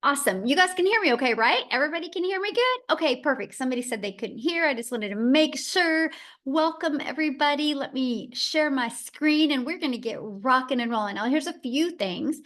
Awesome. You guys can hear me okay, right? Everybody can hear me good? Okay, perfect. Somebody said they couldn't hear. I just wanted to make sure. Welcome, everybody. Let me share my screen and we're going to get rocking and rolling. Now, here's a few things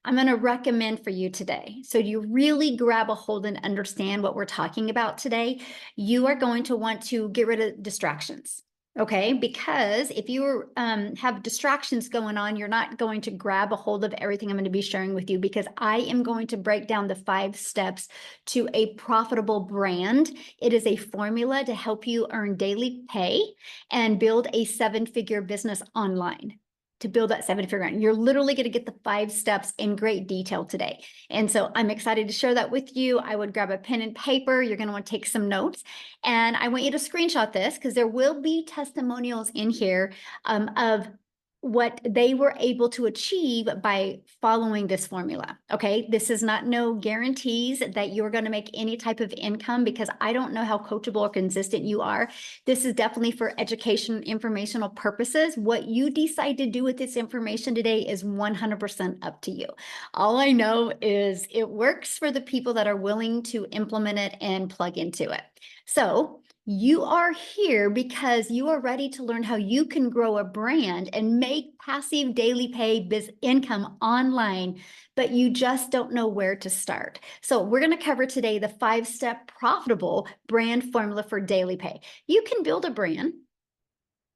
I'm going to recommend for you today. So you really grab a hold and understand what we're talking about today. You are going to want to get rid of distractions. Okay, because if you have distractions going on, you're not going to grab a hold of everything I'm going to be sharing with you, because I am going to break down the 5 steps to a profitable brand. It is a formula to help you earn daily pay and build a 7-figure business online. To build that 7-figure brand, you're literally going to get the 5 steps in great detail today. And so I'm excited to share that with you. I would grab a pen and paper. You're going to want to take some notes. And I want you to screenshot this, because there will be testimonials in here of what they were able to achieve by following this formula. Okay, this is not no guarantees that you're going to make any type of income, because I don't know how coachable or consistent you are. This is definitely for education, informational purposes. What you decide to do with this information today is 100% up to you. All I know is it works for the people that are willing to implement it and plug into it. So you are here because you are ready to learn how you can grow a brand and make passive daily pay income online, but you just don't know where to start. So we're going to cover today the 5-step profitable brand formula for daily pay. You can build a brand,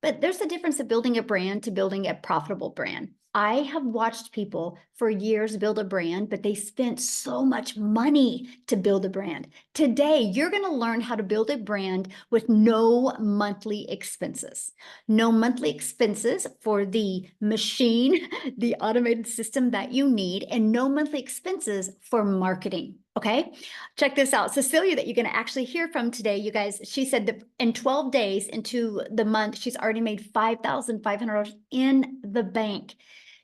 but there's a difference of building a brand to building a profitable brand. I have watched people for years build a brand, but they spent so much money to build a brand. Today, you're going to learn how to build a brand with no monthly expenses. No monthly expenses for the machine, the automated system that you need, and no monthly expenses for marketing. Okay, check this out. Cecilia, that you're going to actually hear from today, you guys, she said that in 12 days into the month, she's already made $5,500 in the bank.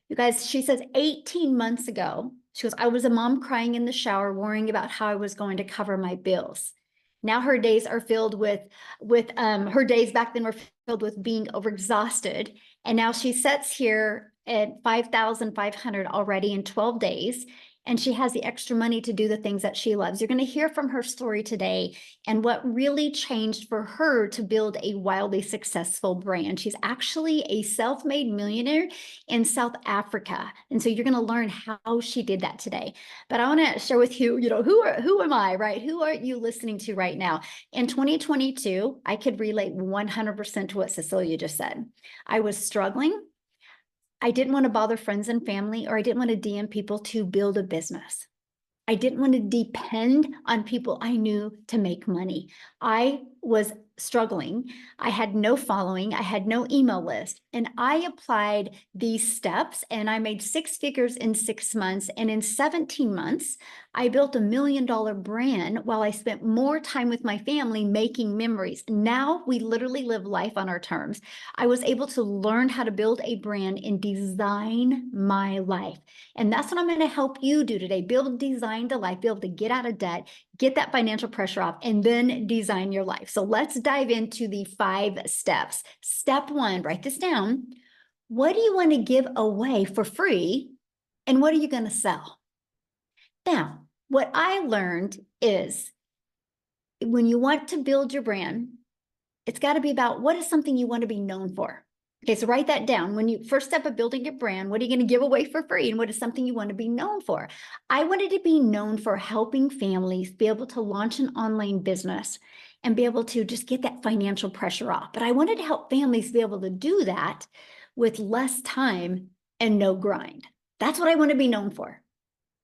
You guys, she says 18 months ago, she goes, I was a mom crying in the shower, worrying about how I was going to cover my bills. Now her days are filled with her days back then were filled with being overexhausted. And now she sits here at 5,500 already in 12 days. And she has the extra money to do the things that she loves. You're going to hear from her story today and what really changed for her to build a wildly successful brand. She's actually a self-made millionaire in South Africa. And so you're going to learn how she did that today. But I want to share with you, who am I, right? Who are you listening to right now? In 2022, I could relate 100% to what Cecilia just said. I was struggling. I didn't want to bother friends and family, or I didn't want to DM people to build a business. I didn't want to depend on people I knew to make money. I was struggling. I had no following. I had no email list. And I applied these steps and I made 6 figures in 6 months. And in 17 months, I built $1 million brand while I spent more time with my family making memories. Now we literally live life on our terms. I was able to learn how to build a brand and design my life. And that's what I'm going to help you do today. Build, design the life, be able to get out of debt, get that financial pressure off, and then design your life. So let's dive into the 5 steps. Step 1, write this down. What do you want to give away for free? And what are you going to sell? Now, what I learned is when you want to build your brand, it's got to be about what is something you want to be known for. Okay, so write that down. When you first step of building your brand, what are you going to give away for free? And what is something you want to be known for? I wanted to be known for helping families be able to launch an online business and be able to just get that financial pressure off. But I wanted to help families be able to do that with less time and no grind. That's what I want to be known for,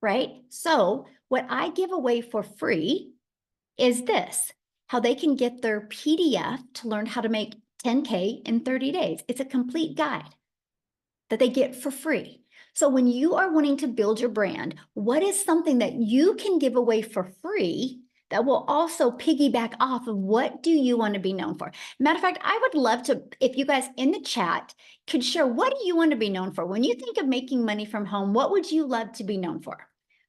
right? So what I give away for free is this: how they can get their PDF to learn how to make 10K in 30 days. It's a complete guide that they get for free. So when you are wanting to build your brand, what is something that you can give away for free that will also piggyback off of what do you want to be known for? Matter of fact, I would love to, if you guys in the chat could share, what do you want to be known for? When you think of making money from home, what would you love to be known for?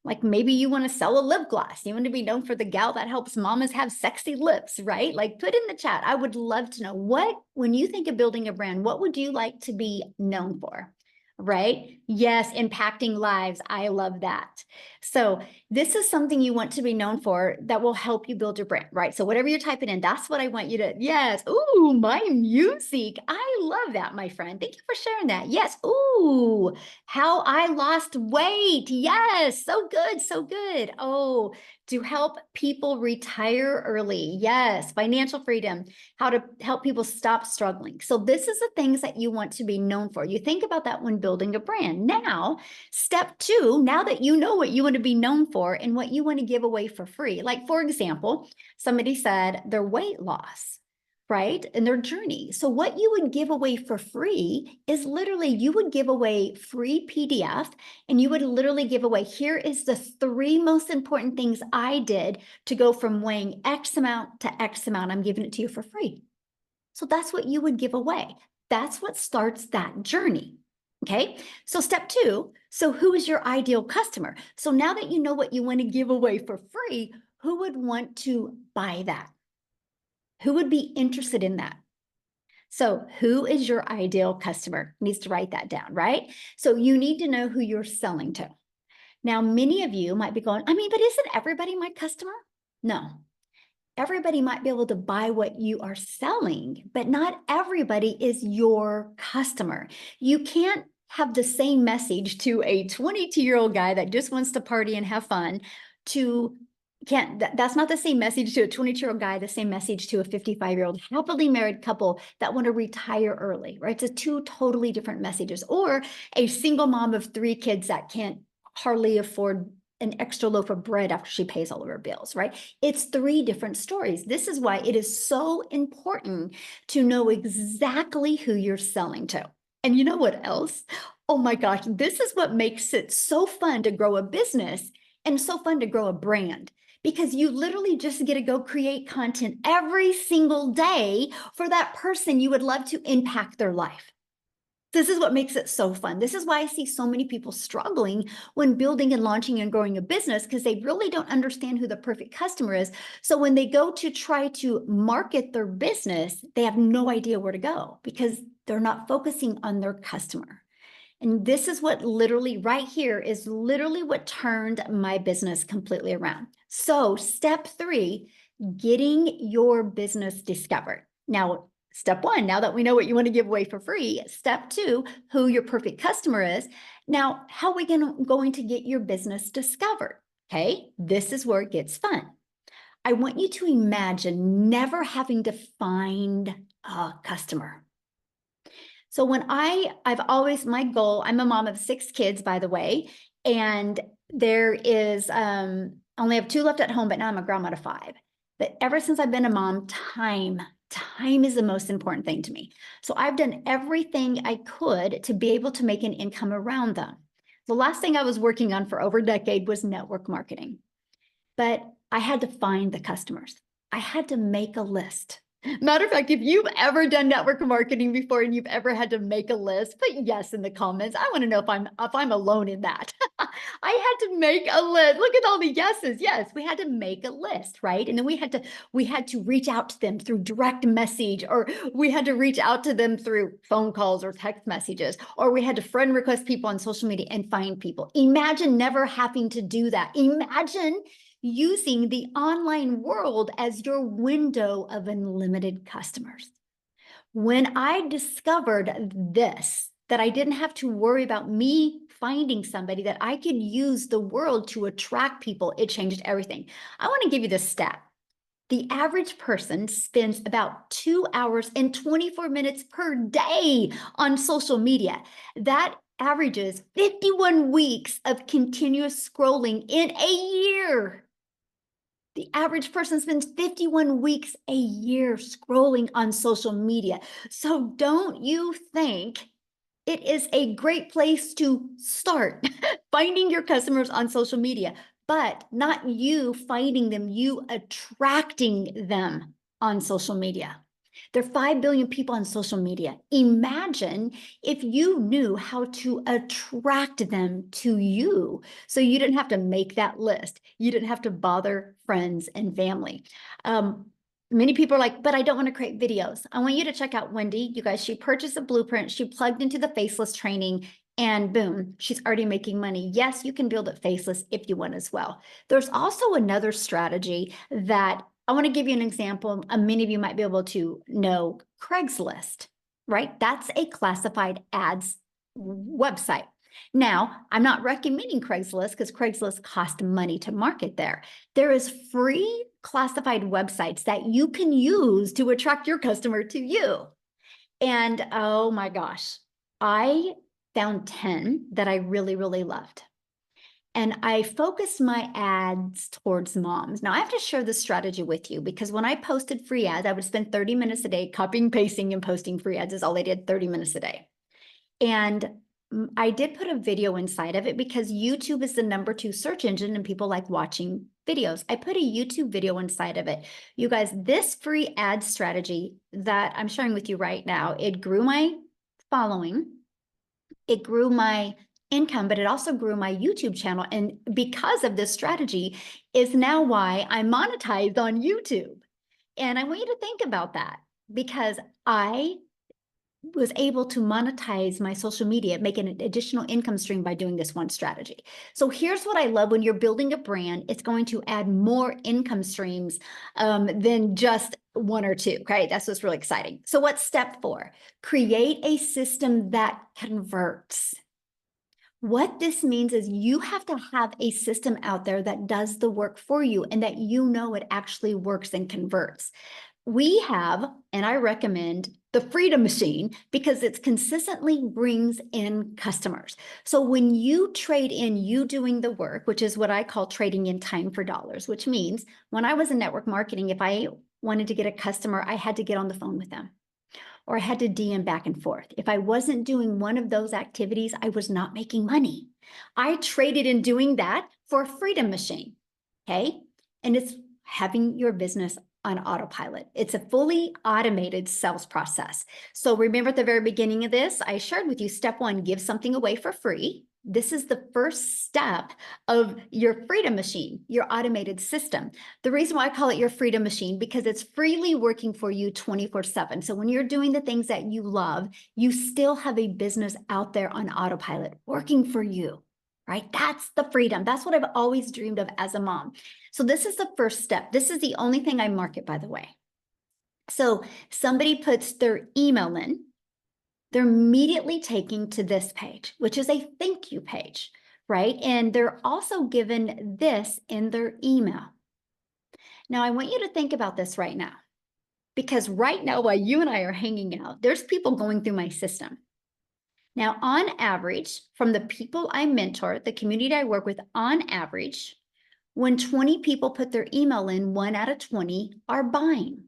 Like maybe you want to sell a lip gloss. You want to be known for the gal that helps mamas have sexy lips, right? Like put in the chat. I would love to know when you think of building a brand, what would you like to be known for? right? Yes, impacting lives. I love that. So this is something you want to be known for that will help you build your brand, right? So whatever you're typing in, that's what I want you to, yes. Ooh, my music. I love that, my friend. Thank you for sharing that. Yes. Ooh, how I lost weight. Yes. So good. So good. Oh, to help people retire early. Yes. Financial freedom, how to help people stop struggling. So this is the things that you want to be known for. You think about that when building a brand. Now, step two, now that you know what you want to be known for and what you want to give away for free. Like, for example, somebody said their weight loss, right? And their journey. So what you would give away for free is literally, you would give away free PDF, and you would literally give away, here is the 3 most important things I did to go from weighing X amount to X amount. I'm giving it to you for free. So that's what you would give away. That's what starts that journey. Okay. So step two. So who is your ideal customer? So now that you know what you want to give away for free, who would want to buy that? Who would be interested in that? So who is your ideal customer? Needs to write that down, right? So you need to know who you're selling to. Now, many of you might be going, I mean, but isn't everybody my customer? No, everybody might be able to buy what you are selling, but not everybody is your customer. You can't have the same message to a 22-year-old guy that just wants to party and have fun that's not the same message to a 22-year-old guy, the same message to a 55-year-old happily married couple that want to retire early, right? It's two totally different messages. Or a single mom of 3 kids that can't hardly afford an extra loaf of bread after she pays all of her bills, right? It's 3 different stories. This is why it is so important to know exactly who you're selling to. And you know what else? Oh my gosh, this is what makes it so fun to grow a business and so fun to grow a brand, because you literally just get to go create content every single day for that person you would love to impact their life. This is what makes it so fun. This is why I see so many people struggling when building and launching and growing a business, because they really don't understand who the perfect customer is. So when they go to try to market their business, they have no idea where to go because they're not focusing on their customer. And this is what literally right here is literally what turned my business completely around. So step 3, getting your business discovered. Now, step 1, now that we know what you want to give away for free, step 2, who your perfect customer is. Now, how are we going to get your business discovered? Okay, this is where it gets fun. I want you to imagine never having to find a customer. So when I've always, my goal, I'm a mom of 6 kids, by the way, and there is, only have 2 left at home, but now I'm a grandma to 5. But ever since I've been a mom, time is the most important thing to me. So I've done everything I could to be able to make an income around them. The last thing I was working on for over a decade was network marketing, but I had to find the customers. I had to make a list. Matter of fact, if you've ever done network marketing before and you've ever had to make a list, put yes in the comments. I want to know if I'm alone in that. I had to make a list. Look at all the yeses. Yes, we had to make a list, right? And then we had to reach out to them through direct message, or we had to reach out to them through phone calls or text messages, or we had to friend request people on social media and find people. Imagine never having to do that. Imagine using the online world as your window of unlimited customers. When I discovered this, that I didn't have to worry about me finding somebody, that I could use the world to attract people, it changed everything. I want to give you this stat. The average person spends about 2 hours and 24 minutes per day on social media. That averages 51 weeks of continuous scrolling in a year. The average person spends 51 weeks a year scrolling on social media. So don't you think it is a great place to start finding your customers on social media, but not you finding them, you attracting them on social media. There are 5 billion people on social media. Imagine if you knew how to attract them to you, so you didn't have to make that list. You didn't have to bother friends and family. Many people are like, but I don't want to create videos. I want you to check out Wendy. You guys, she purchased a blueprint. She plugged into the faceless training, and boom, she's already making money. Yes, you can build it faceless if you want as well. There's also another strategy that I want to give you an example. Many of you might be able to know Craigslist, right? That's a classified ads website. Now, I'm not recommending Craigslist because Craigslist costs money to market there. There is free classified websites that you can use to attract your customer to you. And oh my gosh, I found 10 that I really, really loved. And I focused my ads towards moms. Now I have to share this strategy with you because when I posted free ads, I would spend 30 minutes a day copying, pasting, and posting free ads is all I did, 30 minutes a day. And I did put a video inside of it because YouTube is the #2 search engine and people like watching videos. I put a YouTube video inside of it. You guys, this free ad strategy that I'm sharing with you right now, it grew my following, it grew my income, but it also grew my YouTube channel. And because of this strategy is now why I monetized on YouTube. And I want you to think about that because I was able to monetize my social media, make an additional income stream by doing this one strategy. So here's what I love when you're building a brand, it's going to add more income streams than just one or two, okay? That's what's really exciting. So what's step 4? Create a system that converts. What this means is you have to have a system out there that does the work for you and that you know it actually works and converts. We have, and I recommend the Freedom Machine because it consistently brings in customers. So when you trade in you doing the work, which is what I call trading in time for dollars, which means when I was in network marketing, if I wanted to get a customer, I had to get on the phone with them or I had to DM back and forth. If I wasn't doing one of those activities, I was not making money. I traded in doing that for a Freedom Machine, okay? And it's having your business on autopilot. It's a fully automated sales process. So remember at the very beginning of this, I shared with you step 1, give something away for free. This is the first step of your Freedom Machine, your automated system. The reason why I call it your Freedom Machine, because it's freely working for you 24/7. So when you're doing the things that you love, you still have a business out there on autopilot working for you, right? That's the freedom. That's what I've always dreamed of as a mom. So this is the first step. This is the only thing I market, by the way. So somebody puts their email in, they're immediately taken to this page, which is a thank you page, right? And they're also given this in their email. Now, I want you to think about this right now, because right now, while you and I are hanging out, there's people going through my system. Now, on average, from the people I mentor, the community I work with, on average, when 20 people put their email in, 1 out of 20 are buying.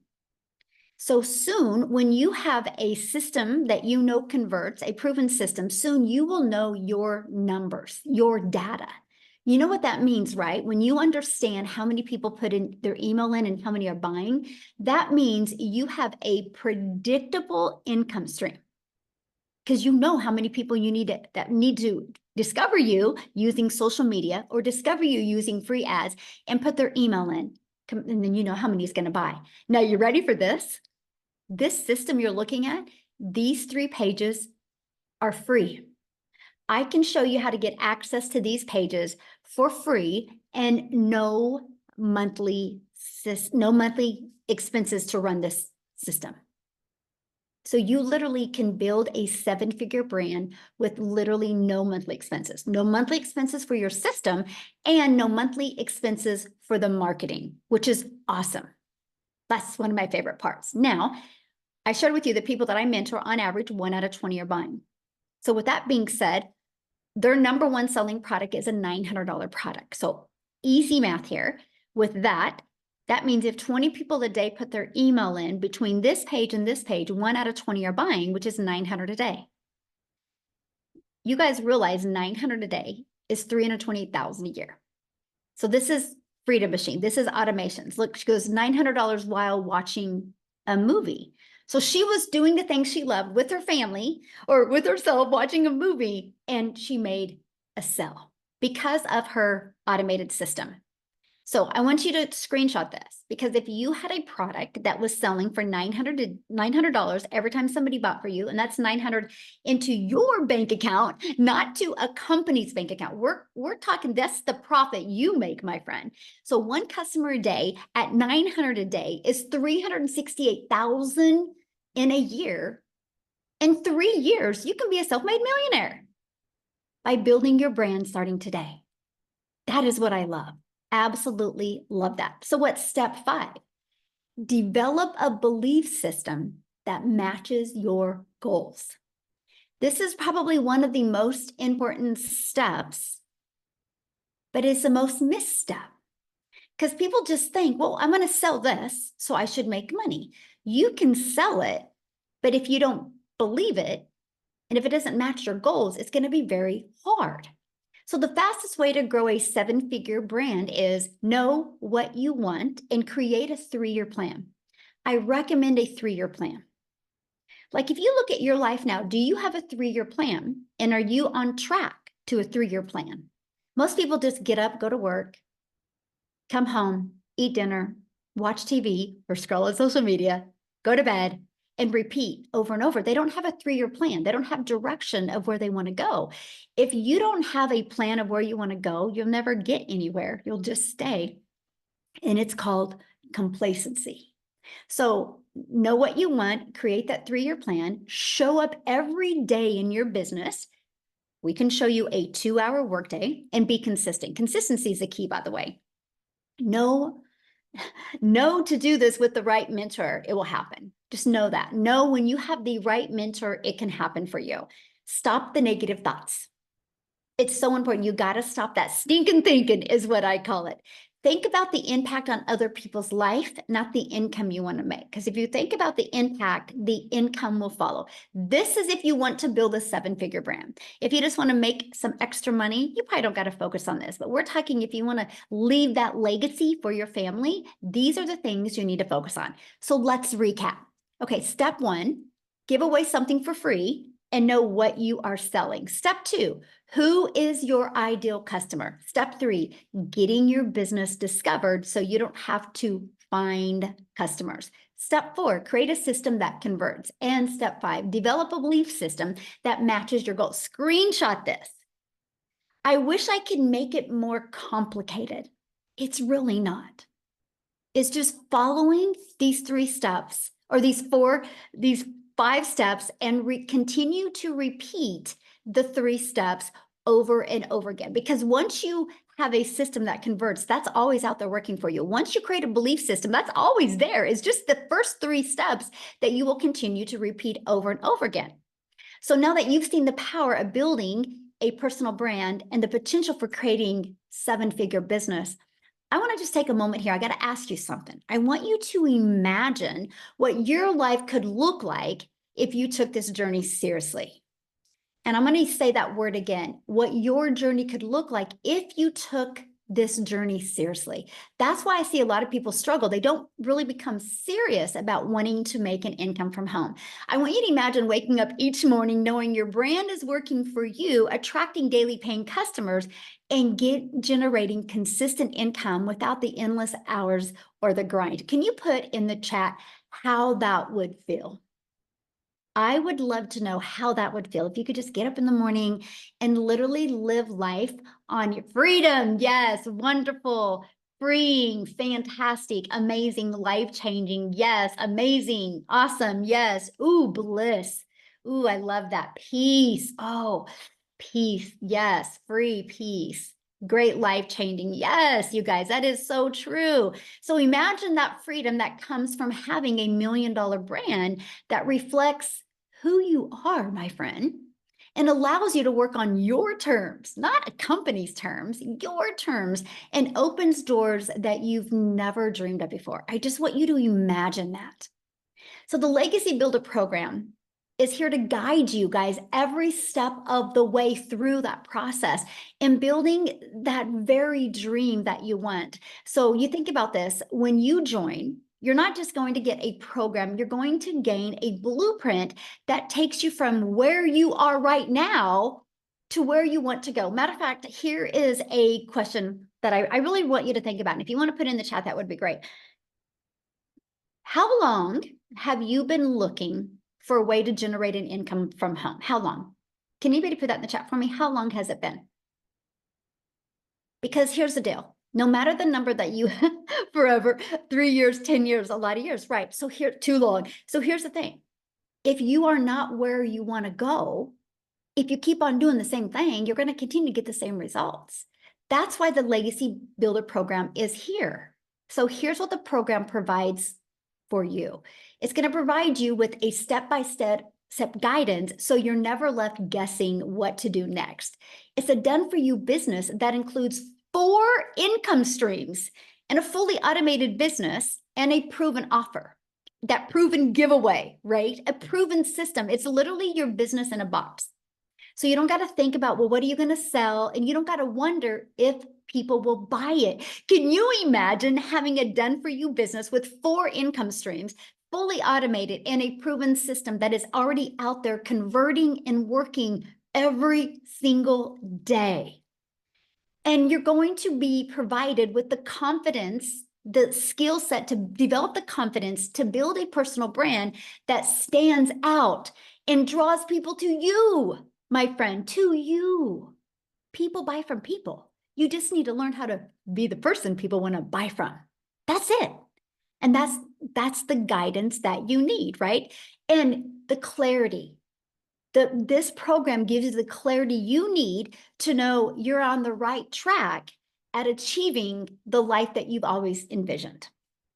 So soon, when you have a system that you know converts, a proven system, soon you will know your numbers, your data. You know what that means, right? When you understand how many people put in their email in and how many are buying, that means you have a predictable income stream because you know how many people you need that need to discover you using social media or discover you using free ads and put their email in. And then you know how many is going to buy. Now, you ready for this? This system you're looking at, these 3 pages are free. I can show you how to get access to these pages for free and no monthly expenses to run this system. So you literally can build a 7-figure brand with literally no monthly expenses for your system and no monthly expenses for the marketing, which is awesome. That's one of my favorite parts. Now, I shared with you the people that I mentor, on average, 1 out of 20 are buying. So with that being said, their #1 selling product is a $900 product. So easy math here. With that, that means if 20 people a day put their email in between this page and this page, 1 out of 20 are buying, which is 900 a day. You guys realize 900 a day is 328,000 a year. So this is Freedom Machine. This is automations. Look, she goes $900 while watching a movie. So she was doing the things she loved with her family or with herself watching a movie, and she made a sale because of her automated system. So I want you to screenshot this, because if you had a product that was selling for $900 every time somebody bought for you, and that's 900 into your bank account, not to a company's bank account. We're talking, that's the profit you make, my friend. So one customer a day at 900 a day is 368,000 in a year. In 3 years, you can be a self-made millionaire by building your brand starting today. That is what I love. Absolutely love that. So what's step 5? Develop a belief system that matches your goals. This is probably one of the most important steps, but it's the most missed step, because people just think, well, I'm going to sell this, so I should make money. You can sell it, but if you don't believe it, and if it doesn't match your goals, it's going to be very hard. So the fastest way to grow a 7-figure brand is know what you want and create a 3-year plan. I recommend a 3-year plan. Like if you look at your life now, do you have a 3-year plan? And are you on track to a 3-year plan? Most people just get up, go to work, come home, eat dinner, watch TV or scroll on social media, go to bed, and repeat over and over. They don't have a 3-year plan. They don't have direction of where they want to go. If you don't have a plan of where you want to go, you'll never get anywhere. You'll just stay. And it's called complacency. So know what you want, create that 3-year plan, show up every day in your business. We can show you a 2-hour workday, and be consistent. Consistency is the key, by the way. Know to do this with the right mentor, it will happen. Just know that. Know when you have the right mentor, it can happen for you. Stop the negative thoughts. It's so important. You got to stop that stinking thinking, is what I call it. Think about the impact on other people's life, not the income you want to make. Because if you think about the impact, the income will follow. This is if you want to build a 7-figure brand. If you just want to make some extra money, you probably don't got to focus on this. But we're talking if you want to leave that legacy for your family, these are the things you need to focus on. So let's recap. Okay, step 1, give away something for free and know what you are selling. Step 2, who is your ideal customer? Step 3, getting your business discovered so you don't have to find customers. Step 4, create a system that converts. And step 5, develop a belief system that matches your goals. Screenshot this. I wish I could make it more complicated. It's really not. It's just following these 3 steps, or these 5 steps, and continue to repeat the 3 steps over and over again. Because once you have a system that converts, that's always out there working for you. Once you create a belief system, that's always there. It's just the first 3 steps that you will continue to repeat over and over again. So now that you've seen the power of building a personal brand and the potential for creating 7-figure business, I want to just take a moment here. I got to ask you something. I want you to imagine what your life could look like if you took this journey seriously. And I'm going to say that word again, what your journey could look like if you took this journey seriously. That's why I see a lot of people struggle. They don't really become serious about wanting to make an income from home. I want you to imagine waking up each morning knowing your brand is working for you, attracting daily paying customers, and generating consistent income without the endless hours or the grind. Can you put in the chat how that would feel? I would love to know how that would feel if you could just get up in the morning and literally live life on your freedom. Yes, wonderful, freeing, fantastic, amazing, life-changing. Yes, amazing, awesome. Yes, ooh, bliss. Ooh, I love that. Peace. Oh, peace. Yes, free peace. Great, life-changing. Yes, you guys, that is so true. So imagine that freedom that comes from having a $1 million brand that reflects who you are, my friend, and allows you to work on your terms, not a company's terms, your terms, and opens doors that you've never dreamed of before. I just want you to imagine that. So the Legacy Builder program is here to guide you guys every step of the way through that process and building that very dream that you want. So you think about this, when you join, you're not just going to get a program, you're going to gain a blueprint that takes you from where you are right now to where you want to go. Matter of fact, here is a question that I really want you to think about. And if you want to put in the chat, that would be great. How long have you been looking for a way to generate an income from home? How long? Can anybody put that in the chat for me? How long has it been? Because here's the deal. No matter the number that you forever, 3 years, 10 years, a lot of years, right? So here, too long. So here's the thing. If you are not where you want to go, if you keep on doing the same thing, you're going to continue to get the same results. That's why the Legacy Builder program is here. So here's what the program provides for you. It's going to provide you with a step-by-step guidance so you're never left guessing what to do next. It's a done-for-you business that includes 4 income streams and a fully automated business and a proven offer. That proven giveaway, right? A proven system. It's literally your business in a box. So you don't got to think about, well, what are you going to sell? And you don't got to wonder if people will buy it. Can you imagine having a done-for-you business with 4 income streams, fully automated, and a proven system that is already out there converting and working every single day? And you're going to be provided with the confidence, the skill set to develop the confidence to build a personal brand that stands out and draws people to you, my friend, to you. People buy from people. You just need to learn how to be the person people want to buy from. That's it. And that's the guidance that you need, right? And the clarity. This program gives you the clarity you need to know you're on the right track at achieving the life that you've always envisioned,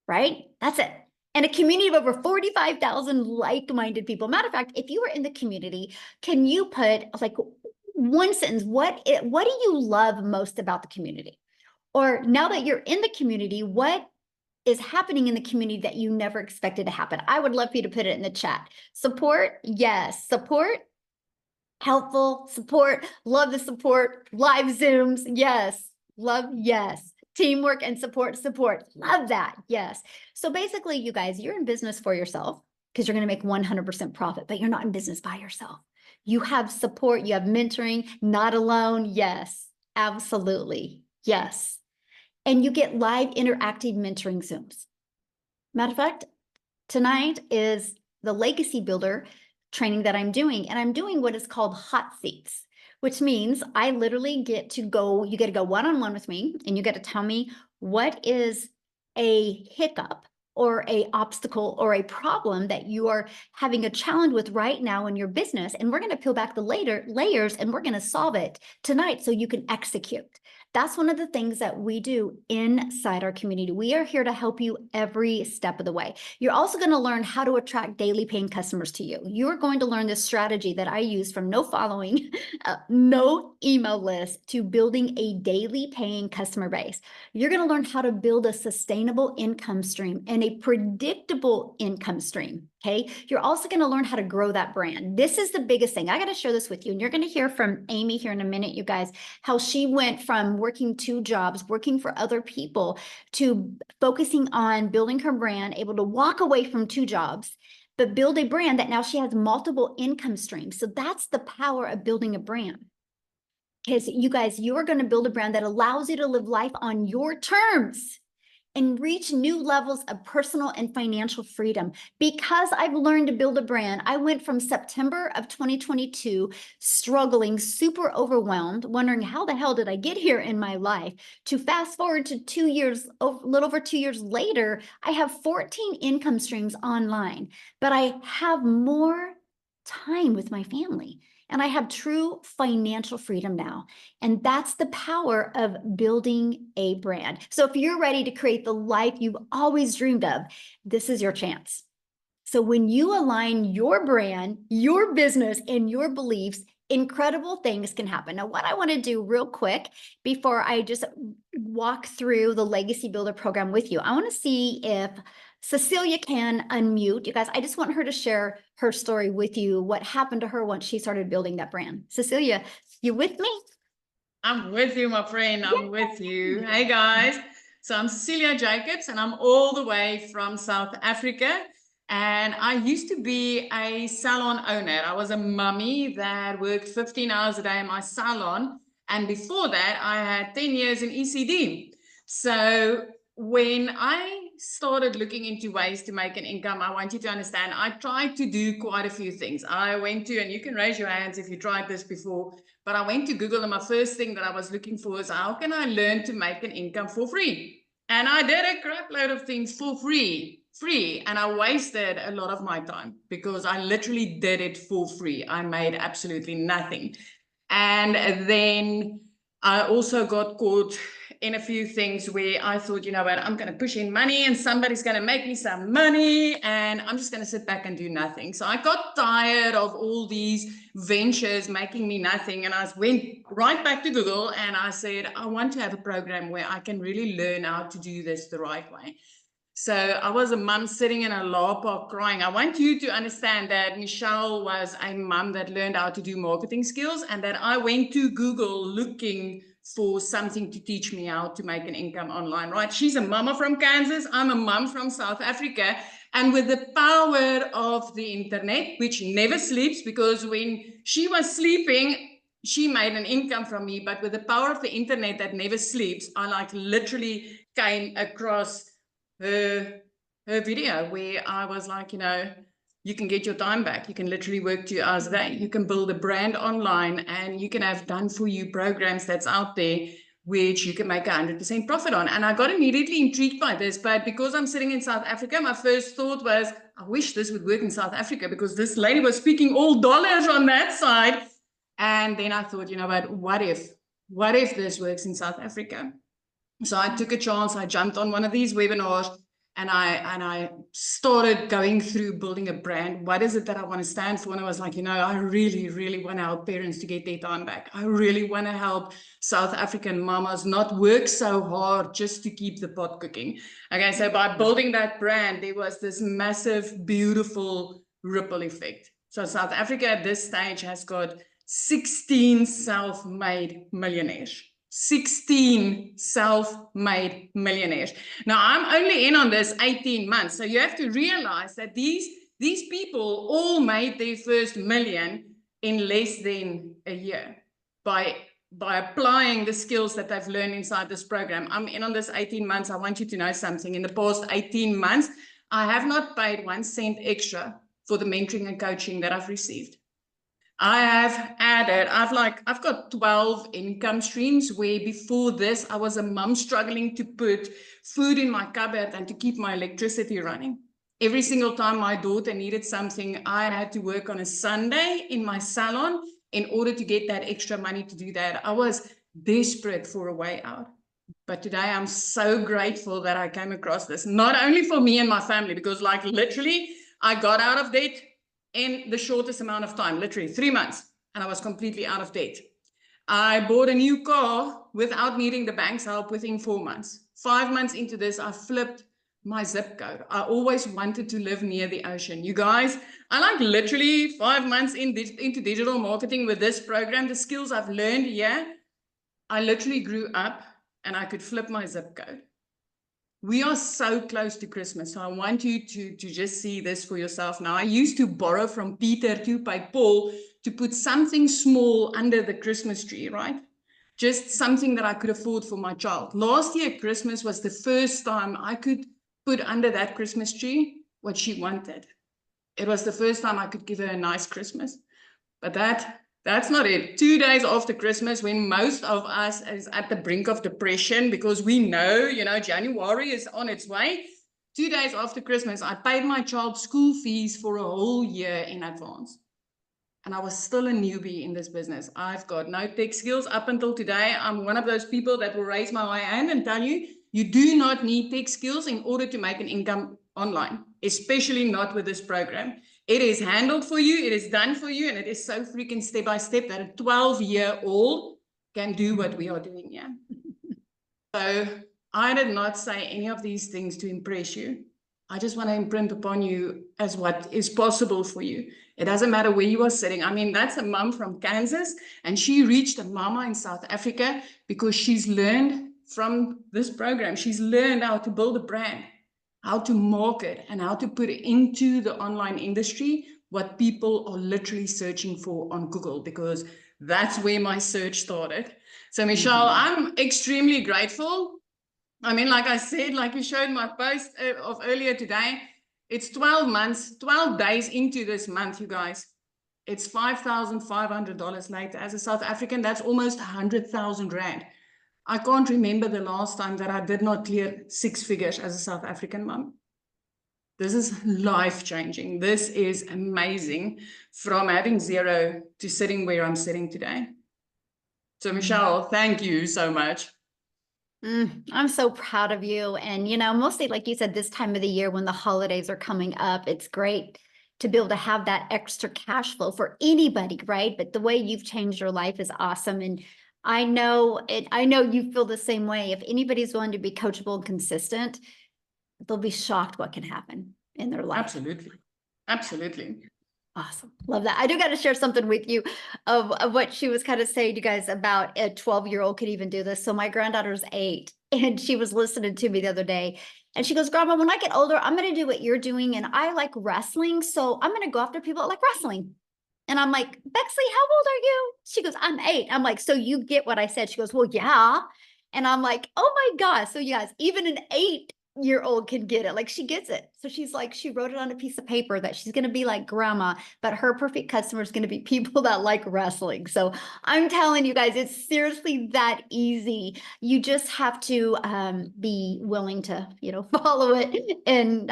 right? That's it. And a community of over 45,000 like-minded people. Matter of fact, if you were in the community, can you put like one sentence, what do you love most about the community? Or now that you're in the community, what is happening in the community that you never expected to happen? I would love for you to put it in the chat. Support, yes. Support, helpful, support, love the support, live Zooms, yes. Love, yes. Teamwork and support, love that, yes. So basically, you guys, you're in business for yourself because you're going to make 100% profit, but you're not in business by yourself. You have support, you have mentoring, not alone, yes, absolutely, yes. And you get live interactive mentoring Zooms. Matter of fact, tonight is the Legacy Builder training that I'm doing, and I'm doing what is called hot seats, which means I literally get to go, you get to go one-on-one with me, and you get to tell me what is a hiccup or a obstacle or a problem that you are having a challenge with right now in your business. And we're going to peel back the layers and we're going to solve it tonight so you can execute. That's one of the things that we do inside our community. We are here to help you every step of the way. You're also going to learn how to attract daily paying customers to you. You're going to learn this strategy that I use from no following, no email list to building a daily paying customer base. You're going to learn how to build a sustainable income stream and a predictable income stream. Okay. You're also going to learn how to grow that brand. This is the biggest thing. I got to share this with you. And you're going to hear from Amy here in a minute, you guys, how she went from working 2 jobs, working for other people, to focusing on building her brand, able to walk away from 2 jobs, but build a brand that now she has multiple income streams. So that's the power of building a brand. Because you guys, you're going to build a brand that allows you to live life on your terms and reach new levels of personal and financial freedom. Because I've learned to build a brand, I went from September of 2022, struggling, super overwhelmed, wondering how the hell did I get here in my life, to fast forward to 2 years, a little over 2 years later, I have 14 income streams online, but I have more time with my family. And I have true financial freedom now. And that's the power of building a brand. So if you're ready to create the life you've always dreamed of, this is your chance. So when you align your brand, your business, and your beliefs, incredible things can happen. Now, what I want to do real quick before I just walk through the Legacy Builder program with you, I want to see if Cecilia can unmute. You guys, I just want her to share her story with you, what happened to her once she started building that brand. Cecilia, you with me? I'm with you, my friend. I'm with you. Hey, guys. So I'm Cecilia Jacobs, and I'm all the way from South Africa. And I used to be a salon owner. I was a mummy that worked 15 hours a day in my salon. And before that, I had 10 years in ECD. So when I started looking into ways to make an income, I want you to understand, I tried to do quite a few things. I went to, and you can raise your hands if you tried this before, but I went to Google, and my first thing that I was looking for is, how can I learn to make an income for free? And I did a crap load of things for free, and I wasted a lot of my time because I literally did it for free. I made absolutely nothing. And then I also got caught in a few things where I thought, you know what, I'm going to push in money and somebody's going to make me some money and I'm just going to sit back and do nothing. So I got tired of all these ventures making me nothing. And I went right back to Google and I said, I want to have a program where I can really learn how to do this the right way. So I was a mum sitting in a law park crying. I want you to understand that Michelle was a mum that learned how to do marketing skills and that I went to Google looking for something to teach me how to make an income online, right? She's a mama from Kansas. I'm a mum from South Africa. And with the power of the internet, which never sleeps, because when she was sleeping, she made an income from me. But with the power of the internet that never sleeps, I like literally came across her video where I was like, you know, you can get your time back. You can literally work 2 hours a day. You can build a brand online and you can have done for you programs that's out there which you can make 100% profit on. And I got immediately intrigued by this, but because I'm sitting in South Africa, my first thought was, I wish this would work in South Africa because this lady was speaking all dollars on that side. And then I thought, you know what if this works in South Africa? So I took a chance. I jumped on one of these webinars and I started going through building a brand. What is it that I want to stand for? And I was like, you know, I really, really want to help parents to get their time back. I really want to help South African mamas not work so hard just to keep the pot cooking. Okay, so by building that brand, there was this massive, beautiful ripple effect. So South Africa at this stage has got 16 self-made millionaires. 16 self-made millionaires. Now, I'm only in on this 18 months. So you have to realize that these people all made their first million in less than a year by applying the skills that they've learned inside this program. I'm in on this 18 months. I want you to know something. In the past 18 months, I have not paid 1 cent extra for the mentoring and coaching that I've received. I have added, I've got 12 income streams where before this, I was a mum struggling to put food in my cupboard and to keep my electricity running. Every single time my daughter needed something, I had to work on a Sunday in my salon in order to get that extra money to do that. I was desperate for a way out. But today I'm so grateful that I came across this, not only for me and my family, because like literally I got out of debt in the shortest amount of time, literally 3 months, and I was completely out of debt. I bought a new car without needing the bank's help within 4 months. 5 months into this, I flipped my zip code. I always wanted to live near the ocean. You guys, I like literally 5 months into digital marketing with this program, the skills I've learned here, I literally grew up and I could flip my zip code. We are so close to Christmas, so I want you to just see this for yourself now. I used to borrow from Peter to pay Paul to put something small under the Christmas tree, right? Just something that I could afford for my child. Last year, Christmas was the first time I could put under that Christmas tree what she wanted. It was the first time I could give her a nice Christmas. But that's not it. 2 days after Christmas, when most of us is at the brink of depression because we know, January is on its way. 2 days after Christmas, I paid my child's school fees for a whole year in advance. And I was still a newbie in this business. I've got no tech skills up until today. I'm one of those people that will raise my hand and tell you, you do not need tech skills in order to make an income online, especially not with this program. It is handled for you, it is done for you, and it is so freaking step by step that a 12-year-old can do what we are doing here. So I did not say any of these things to impress you. I just want to imprint upon you as what is possible for you. It doesn't matter where you are sitting. I mean, that's a mom from Kansas, and she reached a mama in South Africa because she's learned from this program. She's learned how to build a brand, how to market, and how to put into the online industry what people are literally searching for on Google, because that's where my search started. So, Michelle, I'm extremely grateful. I mean, like I said, like you showed my post of earlier today, it's 12 months, 12 days into this month, you guys. It's $5,500 later. As a South African, that's almost 100,000 Rand. I can't remember the last time that I did not clear 6 figures as a South African mom. This is life-changing. This is amazing, from having zero to sitting where I'm sitting today. So, Michelle, thank you so much. I'm so proud of you. And, mostly like you said, this time of the year when the holidays are coming up, it's great to be able to have that extra cash flow for anybody, right? But the way you've changed your life is awesome. And I know you feel the same way. If anybody's willing to be coachable and consistent, they'll be shocked what can happen in their life. Absolutely. Absolutely. Awesome. Love that. I do got to share something with you of what she was kind of saying, you guys, about a 12-year-old could even do this. So my granddaughter's 8 and she was listening to me the other day and she goes, Grandma, when I get older, I'm going to do what you're doing. And I like wrestling. So I'm going to go after people that like wrestling. And I'm like, Bexley, how old are you? She goes, I'm 8. I'm like, so you get what I said? She goes, well, yeah. And I'm like, oh my gosh. So you guys, even an 8-year-old can get it. Like she gets it. So she's like, she wrote it on a piece of paper that she's going to be like grandma, but her perfect customer is going to be people that like wrestling. So I'm telling you guys, it's seriously that easy. You just have to be willing to, follow it and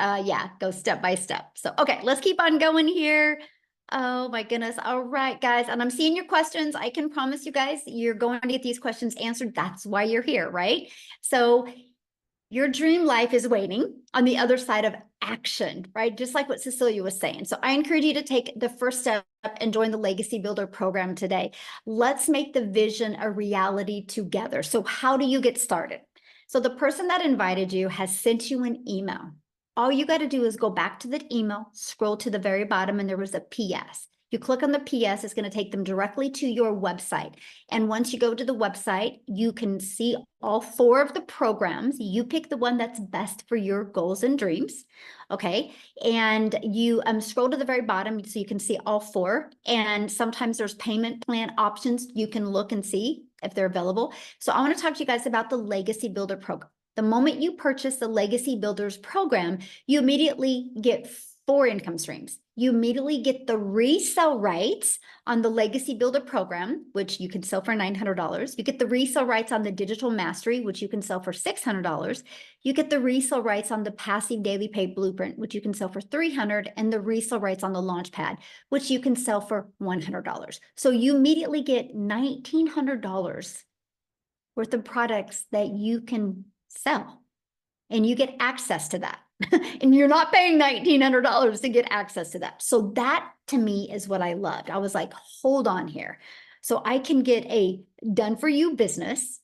go step by step. So, okay, let's keep on going here. Oh my goodness. All right, guys. And I'm seeing your questions. I can promise you guys, you're going to get these questions answered. That's why you're here, right? So your dream life is waiting on the other side of action, right? Just like what Cecilia was saying. So I encourage you to take the first step and join the Legacy Builder program today. Let's make the vision a reality together. So how do you get started? So the person that invited you has sent you an email. All you got to do is go back to that email, scroll to the very bottom, and there was a PS. You click on the PS, it's going to take them directly to your website. And once you go to the website, you can see all 4 of the programs. You pick the one that's best for your goals and dreams. Okay. And you scroll to the very bottom so you can see all 4. And sometimes there's payment plan options. You can look and see if they're available. So I want to talk to you guys about the Legacy Builder program. The moment you purchase the Legacy Builders program, you immediately get 4 income streams. You immediately get the resale rights on the Legacy Builder program, which you can sell for $900. You get the resale rights on the Digital Mastery, which you can sell for $600. You get the resale rights on the Passive Daily Pay Blueprint, which you can sell for $300, and the resale rights on the Launchpad, which you can sell for $100. So you immediately get $1,900 worth of products that you can sell, and you get access to that. And you're not paying $1,900 to get access to that. So that to me is what I loved. I was like, hold on here. So I can get a done for you business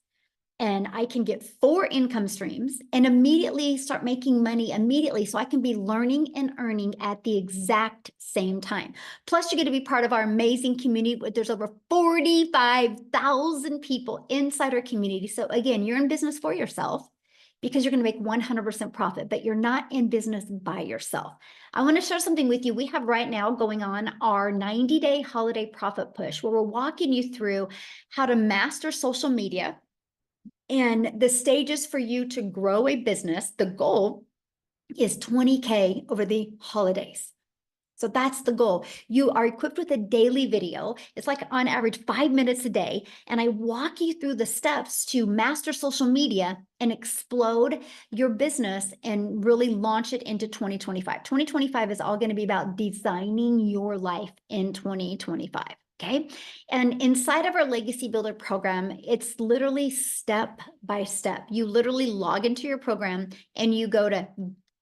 and I can get 4 income streams and immediately start making money immediately. So I can be learning and earning at the exact same time. Plus, you're going to be part of our amazing community. There's over 45,000 people inside our community. So again, you're in business for yourself, because you're going to make 100% profit, but you're not in business by yourself. I want to share something with you. We have right now going on our 90-day holiday profit push, where we're walking you through how to master social media and the stages for you to grow a business. The goal is 20K over the holidays. So that's the goal. You are equipped with a daily video. It's like on average 5 minutes a day. And I walk you through the steps to master social media and explode your business and really launch it into 2025. 2025 is all going to be about designing your life in 2025. Okay. And inside of our Legacy Builder program, it's literally step by step. You literally log into your program and you go to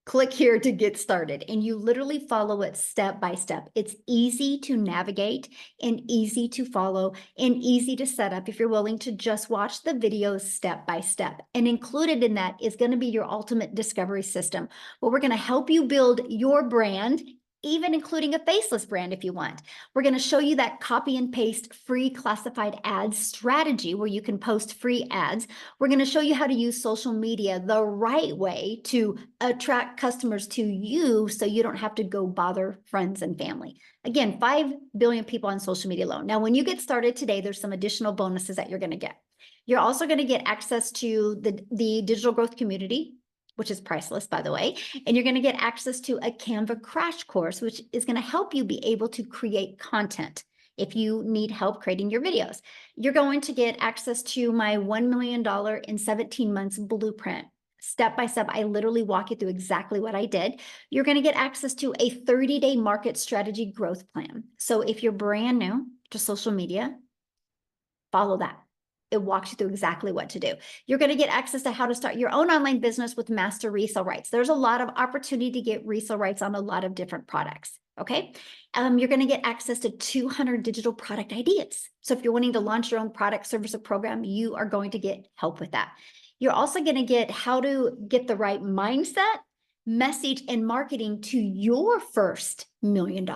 click here to get started, and you literally follow it step by step. It's easy to navigate and easy to follow and easy to set up if you're willing to just watch the videos step by step. And included in that is going to be your ultimate discovery system, where we're going to help you build your brand, even including a faceless brand if you want. We're going to show you that copy and paste free classified ads strategy where you can post free ads. We're going to show you how to use social media the right way to attract customers to you so you don't have to go bother friends and family. Again, 5 billion people on social media alone. Now, when you get started today, there's some additional bonuses that you're going to get. You're also going to get access to the digital growth community, which is priceless, by the way. And you're going to get access to a Canva crash course, which is going to help you be able to create content if you need help creating your videos. You're going to get access to my $1 million in 17 months blueprint. Step by step, I literally walk you through exactly what I did. You're going to get access to a 30-day market strategy growth plan. So if you're brand new to social media, follow that. It walks you through exactly what to do. You're going to get access to how to start your own online business with master resale rights. There's a lot of opportunity to get resale rights on a lot of different products. Okay. You're going to get access to 200 digital product ideas. So if you're wanting to launch your own product, service, or program, you are going to get help with that. You're also going to get how to get the right mindset, message, and marketing to your first $1 million.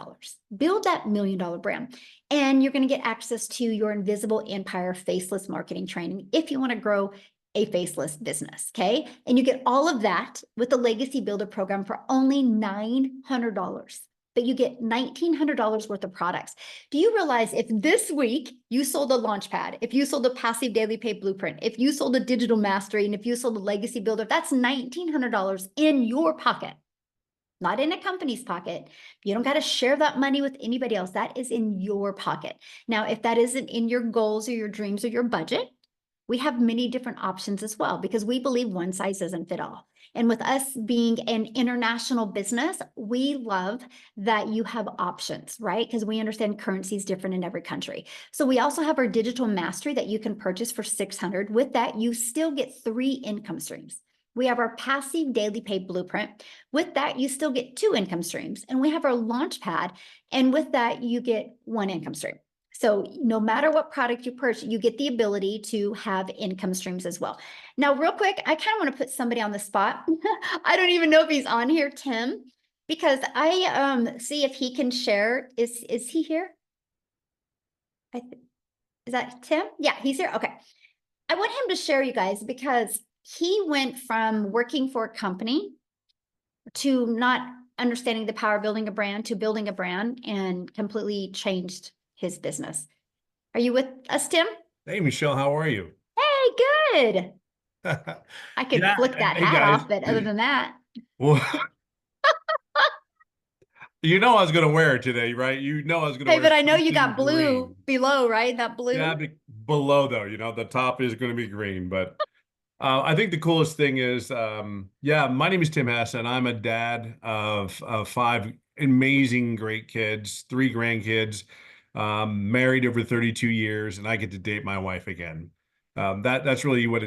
Build that $1 million brand. And you're going to get access to your Invisible Empire faceless marketing training if you want to grow a faceless business. Okay. And you get all of that with the Legacy Builder program for only $900. But you get $1,900 worth of products. Do you realize if this week you sold a Launchpad, if you sold a passive daily pay blueprint, if you sold a digital mastery, and if you sold a Legacy Builder, that's $1,900 in your pocket, not in a company's pocket. You don't got to share that money with anybody else. That is in your pocket. Now, if that isn't in your goals or your dreams or your budget, we have many different options as well, because we believe one size doesn't fit all. And with us being an international business, we love that you have options, right? Because we understand currency is different in every country. So we also have our digital mastery that you can purchase for $600. With that, you still get 3 income streams. We have our passive daily pay blueprint. With that, you still get 2 income streams. And we have our Launchpad. And with that, you get 1 income stream. So no matter what product you purchase, you get the ability to have income streams as well. Now, real quick, I kind of want to put somebody on the spot. I don't even know if he's on here, Tim, because I see if he can share. Is he here? Is that Tim? Yeah, he's here. Okay. I want him to share, you guys, because he went from working for a company to not understanding the power of building a brand to building a brand, and completely changed his business. Are you with us, Tim? Hey, Michelle, how are you? Hey, good. I could Yeah, flick that hey hat guys. off, but other than that, Well, you know I was gonna wear it today, right? You know I was gonna hey, wear but I know you got something blue green. below, right? That Yeah, blue. below though, the top is gonna be green. But I think the coolest thing is, yeah, my name is Tim Hess, and I'm a dad of 5 amazing, great kids, 3 grandkids, married over 32 years, and I get to date my wife again. That's really what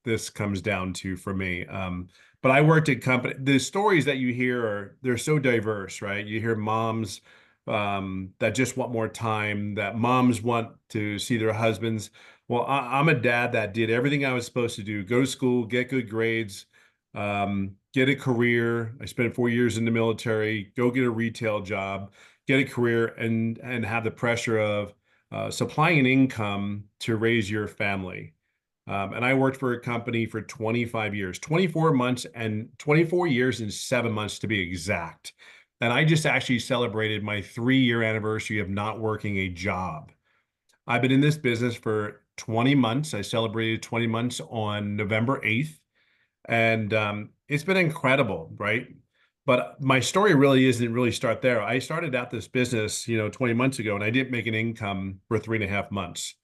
this comes down to for me. But I worked at company. The stories that you hear they're so diverse, right? You hear moms that just want more time, that moms want to see their husbands. Well, I'm a dad that did everything I was supposed to do: go to school, get good grades, get a career. I spent 4 years in the military, go get a retail job, get a career, and have the pressure of supplying an income to raise your family. And I worked for a company for 25 years, 24 months and 24 years and 7 months to be exact. And I just actually celebrated my 3-year anniversary of not working a job. I've been in this business for 20 months. I celebrated 20 months on November 8th. And it's been incredible, right? But my story really isn't really start there. I started out this business, 20 months ago, and I didn't make an income for 3.5 months.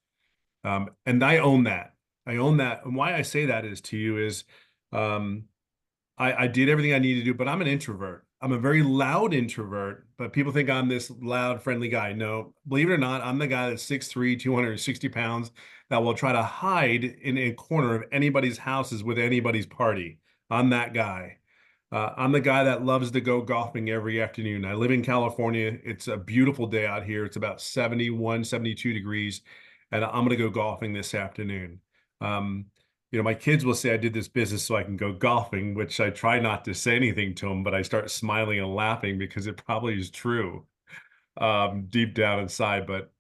And I own that. I own that. And why I say that is to you is um, I did everything I needed to do, but I'm an introvert. I'm a very loud introvert, but people think I'm this loud, friendly guy. No, believe it or not, I'm the guy that's 6'3", 260 pounds, that will try to hide in a corner of anybody's houses with anybody's party. I'm that guy. I'm the guy that loves to go golfing every afternoon. I live in California. It's a beautiful day out here. It's about 71, 72 degrees, and I'm going to go golfing this afternoon. Um, my kids will say I did this business so I can go golfing, which I try not to say anything to them, but I start smiling and laughing because it probably is true deep down inside. But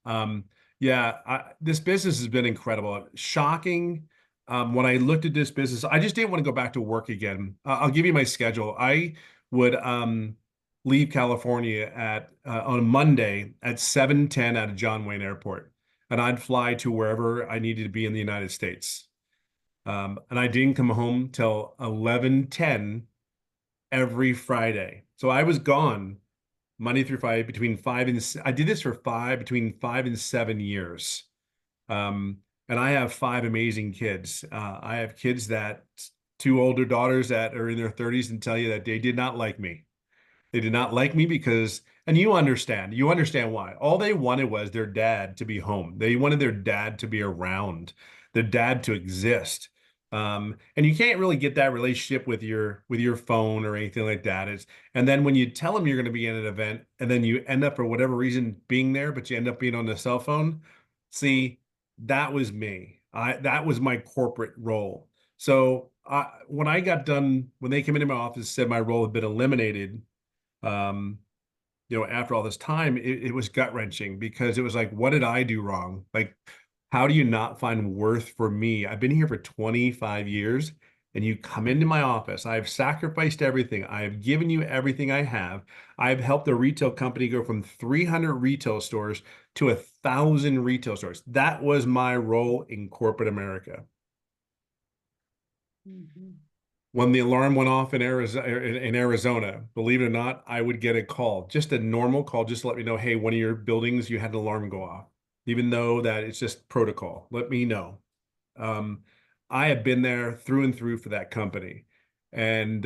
yeah, this business has been incredible. Shocking. When I looked at this business, I just didn't want to go back to work again. I'll give you my schedule. I would leave California on a Monday at 7:10 out of John Wayne Airport, and I'd fly to wherever I needed to be in the United States. And I didn't come home till 11:10 every Friday. So I was gone Monday through Friday I did this for between 5 and 7 years. Um, and I have five amazing kids. I have kids two older daughters that are in their 30s and tell you that they did not like me. They did not like me because, and you understand why. All they wanted was their dad to be home. They wanted their dad to be around, their dad to exist. And you can't really get that relationship with your phone or anything like that. And then when you tell them you're going to be in an event and then you end up for whatever reason being there, but you end up being on the cell phone. See, that was me. That was my corporate role. So when I got done, when they came into my office, said my role had been eliminated, um, after all this time, it was gut wrenching because it was like, what did I do wrong? Like, how do you not find worth for me? I've been here for 25 years and you come into my office. I've sacrificed everything. I have given you everything I have. I've helped a retail company go from 300 retail stores to 1,000 retail stores. That was my role in corporate America. Mm-hmm. When the alarm went off in Arizona, believe it or not, I would get a call, just a normal call, just to let me know, hey, one of your buildings, you had an alarm go off, even though that it's just protocol. Let me know. Um, I have been there through and through for that company, and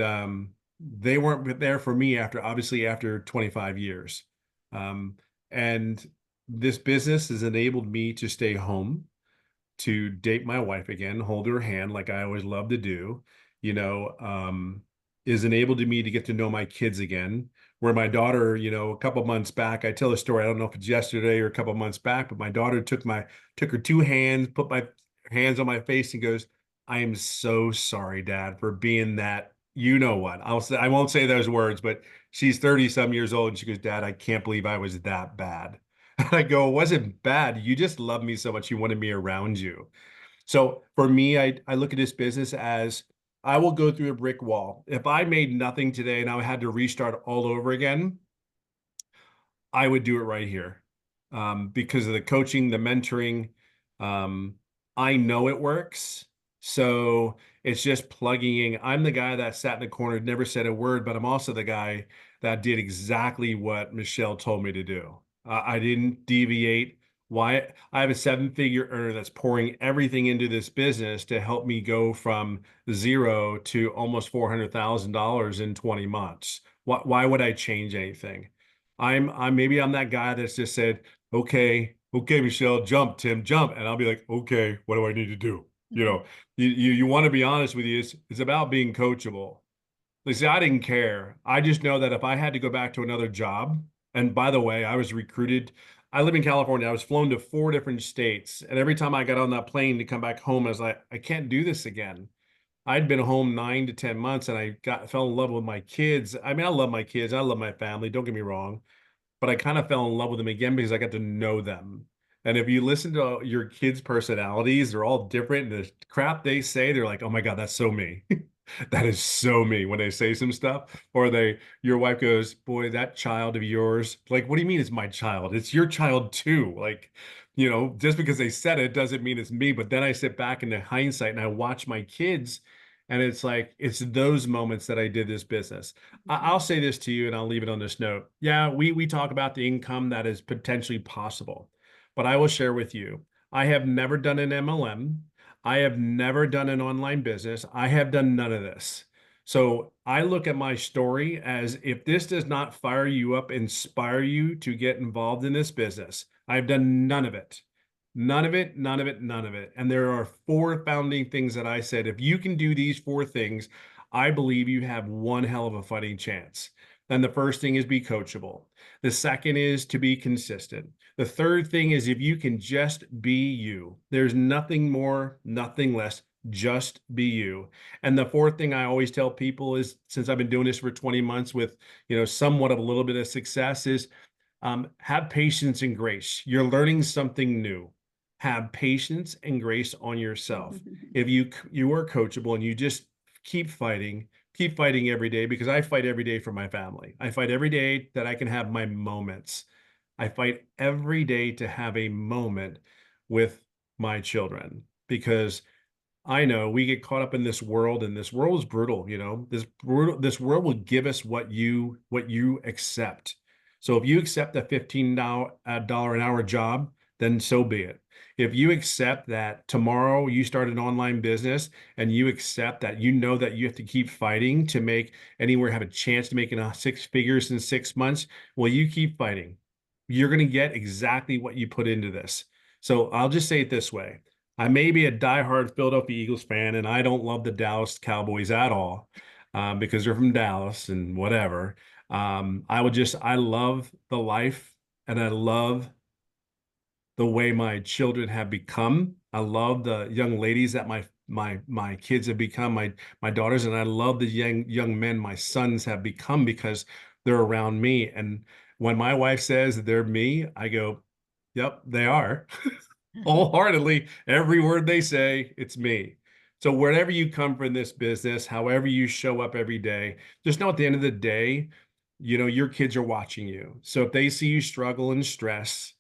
they weren't there for me after 25 years. Um, and this business has enabled me to stay home, to date my wife again, hold her hand like I always love to do, is enabled to me to get to know my kids again. Where my daughter, a couple months back, I tell a story. I don't know if it's yesterday or a couple months back, but my daughter took her two hands, put my hands on my face, and goes, "I am so sorry, Dad, for being that." You know what? I won't say those words, but she's 30 some years old, and she goes, "Dad, I can't believe I was that bad." I go, it wasn't bad. You just love me so much. You wanted me around you. So for me, I look at this business as I will go through a brick wall. If I made nothing today and I had to restart all over again, I would do it right here, because of the coaching, the mentoring. Um, I know it works. So it's just plugging in. I'm the guy that sat in the corner, never said a word, but I'm also the guy that did exactly what Michelle told me to do. I didn't deviate. Why? I have a seven-figure earner that's pouring everything into this business to help me go from zero to almost $400,000 in 20 months. Why would I change anything? I'm that guy that's just said, okay, Michelle, jump, Tim, jump. And I'll be like, okay, what do I need to do? You know, you want to be honest with you. It's about being coachable. Like, see, I didn't care. I just know that if I had to go back to another job, and by the way, I was recruited. I live in California. I was flown to 4 different states. And every time I got on that plane to come back home, I was like, I can't do this again. I'd been home 9 to 10 months and fell in love with my kids. I mean, I love my kids. I love my family. Don't get me wrong, but I kind of fell in love with them again because I got to know them. And if you listen to your kids' personalities, they're all different. And the crap they say, they're like, oh my God, that's so me. That is so me when they say some stuff. Or your wife goes, boy, that child of yours, like, what do you mean it's my child? It's your child too. Like, just because they said it doesn't mean it's me. But then I sit back in the hindsight and I watch my kids, and it's like, it's those moments that I did this business. I'll say this to you and I'll leave it on this note. Yeah, we talk about the income that is potentially possible, but I will share with you, I have never done an MLM. I have never done an online business. I have done none of this. So I look at my story as, if this does not fire you up, inspire you to get involved in this business, I've done none of it. None of it, none of it, none of it. And there are 4 founding things that I said, if you can do these 4 things, I believe you have one hell of a fighting chance. And the first thing is be coachable. The second is to be consistent. The third thing is, if you can just be you, there's nothing more, nothing less, just be you. And the fourth thing I always tell people is, since I've been doing this for 20 months with, somewhat of a little bit of success, is have patience and grace. You're learning something new. Have patience and grace on yourself. If you are coachable and you just keep fighting every day, because I fight every day for my family. I fight every day that I can have my moments. I fight every day to have a moment with my children, because I know we get caught up in this world, and this world is brutal, this world will give us what you accept. So if you accept a $15 an hour job, then so be it. If you accept that tomorrow you start an online business and you accept that that you have to keep fighting to make anywhere have a chance to make six figures in 6 months, well, you keep fighting. You're going to get exactly what you put into this. So I'll just say it this way. I may be a diehard Philadelphia Eagles fan, and I don't love the Dallas Cowboys at all, because they're from Dallas and whatever. I love the life, and I love the way my children have become. I love the young ladies that my kids have become, my daughters, and I love the young men my sons have become because they're around me. And when my wife says they're me, I go, "Yep, they are." Wholeheartedly, every word they say, it's me. So wherever you come from this business, however you show up every day, just know at the end of the day, your kids are watching you. So if they see you struggle and stress,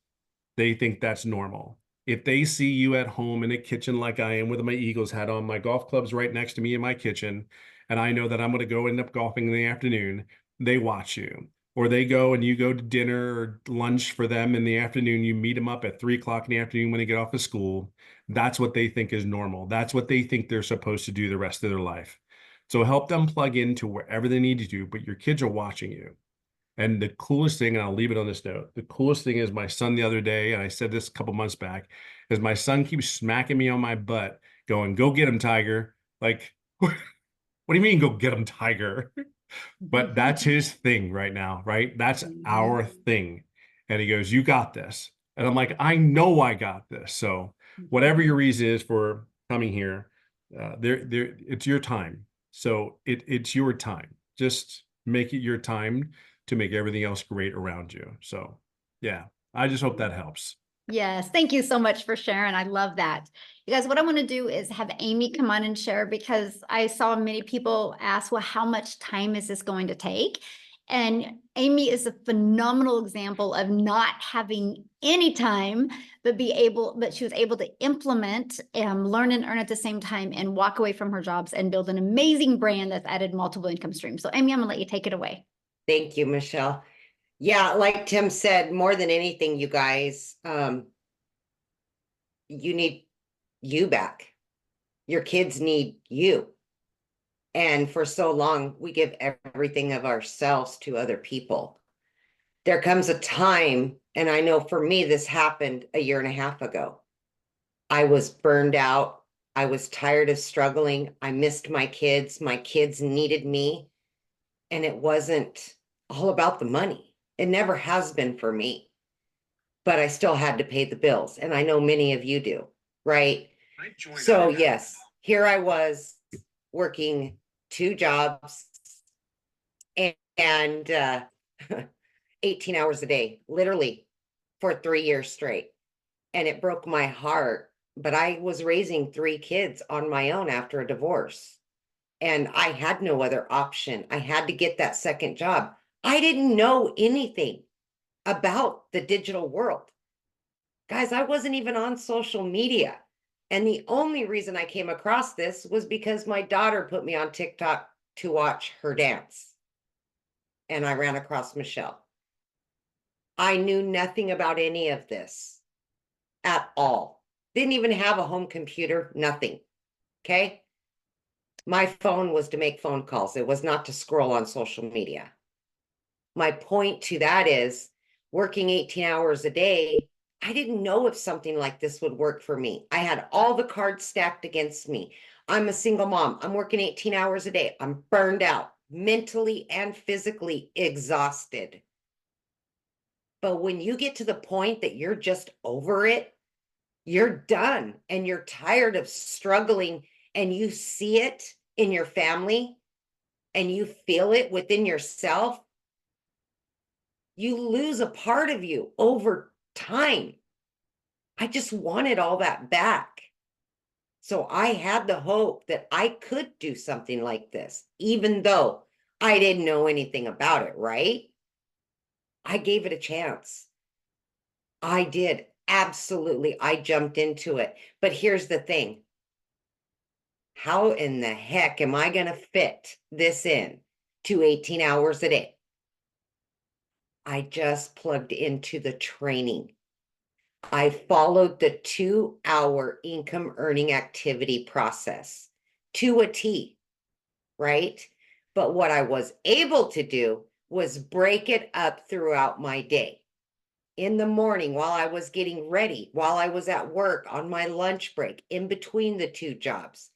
they think that's normal. If they see you at home in a kitchen like I am with my Eagles hat on, my golf club's right next to me in my kitchen, and I know that I'm going to go end up golfing in the afternoon, they watch you. Or they go and you go to dinner or lunch for them in the afternoon. You meet them up at 3 o'clock in the afternoon when they get off of school. That's what they think is normal. That's what they think they're supposed to do the rest of their life. So help them plug into wherever they need to do, but your kids are watching you. And the coolest thing, and I'll leave it on this note, the coolest thing is my son the other day, and I said this a couple months back, is my son keeps smacking me on my butt, going, "Go get him, Tiger." Like, what do you mean, go get him, Tiger? But that's his thing right now, right? That's our thing. And he goes, "You got this." And I'm like, "I know I got this." So whatever your reason is for coming here, it's your time. So it's your time. Just make it your time to make everything else great around you. So yeah, I just hope that helps. Yes, thank you so much for sharing. I love that. You guys, what I want to do is have Amy come on and share, because I saw many people ask, well, how much time is this going to take? And Amy is a phenomenal example of not having any time, but she was able to implement and learn and earn at the same time and walk away from her jobs and build an amazing brand that's added multiple income streams. So Amy, I'm gonna let you take it away. Thank you, Michelle. Yeah, like Tim said, more than anything, you guys, you need you back. Your kids need you. And for so long, we give everything of ourselves to other people. There comes a time, and I know for me, this happened a year and a half ago. I was burned out. I was tired of struggling. I missed my kids. My kids needed me. And it wasn't all about the money. It never has been for me. But I still had to pay the bills. And I know many of you do, right? So yes, here I was working 2 jobs and 18 hours a day, literally for 3 years straight. And it broke my heart. But I was raising 3 kids on my own after a divorce. And I had no other option. I had to get that second job. I didn't know anything about the digital world. Guys, I wasn't even on social media. And the only reason I came across this was because my daughter put me on TikTok to watch her dance. And I ran across Michelle. I knew nothing about any of this at all. Didn't even have a home computer, nothing. Okay. My phone was to make phone calls. It was not to scroll on social media. My point to that is working 18 hours a day, I didn't know if something like this would work for me. I had all the cards stacked against me. I'm a single mom. I'm working 18 hours a day. I'm burned out, mentally and physically exhausted. But when you get to the point that you're just over it, you're done and you're tired of struggling, and you see it in your family and you feel it within yourself, you lose a part of you over time. I just wanted all that back. So I had the hope that I could do something like this, even though I didn't know anything about it, right? I gave it a chance. I did. Absolutely. I jumped into it. But here's the thing. how in the heck am I going to fit this in to 18 hours a day? I just plugged into the training. I followed the 2-hour income earning activity process to a T, right? But what I was able to do was break it up throughout my day. In the morning, while I was getting ready, while I was at work, on my lunch break, in between the two jobs,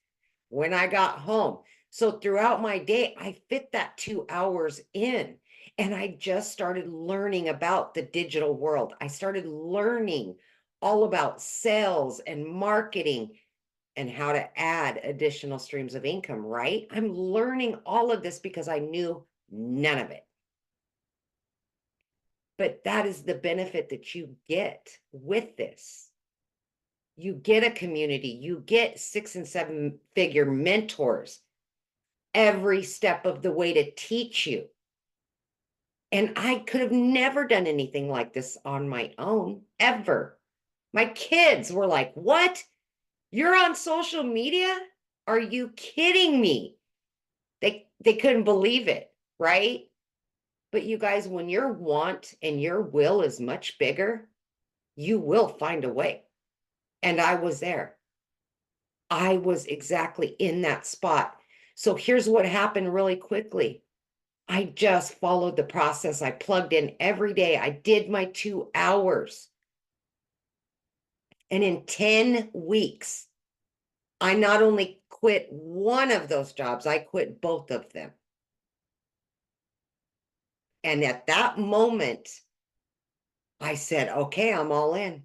when I got home. So throughout my day, I fit that 2 hours in. And I just started learning about the digital world. I started learning all about sales and marketing and how to add additional streams of income, right? I'm learning all of this because I knew none of it. But that is the benefit that you get with this. You get a community, you get 6 and 7 figure mentors every step of the way to teach you. And I could have never done anything like this on my own, ever. My kids were like, "What? You're on social media? Are you kidding me?" They couldn't believe it, right? But you guys, when your want and your will is much bigger, you will find a way. And I was there. I was exactly in that spot. So here's what happened really quickly. I just followed the process. I plugged in every day. I did my 2 hours. And in 10 weeks, I not only quit one of those jobs, I quit both of them. And at that moment, I said, okay, I'm all in.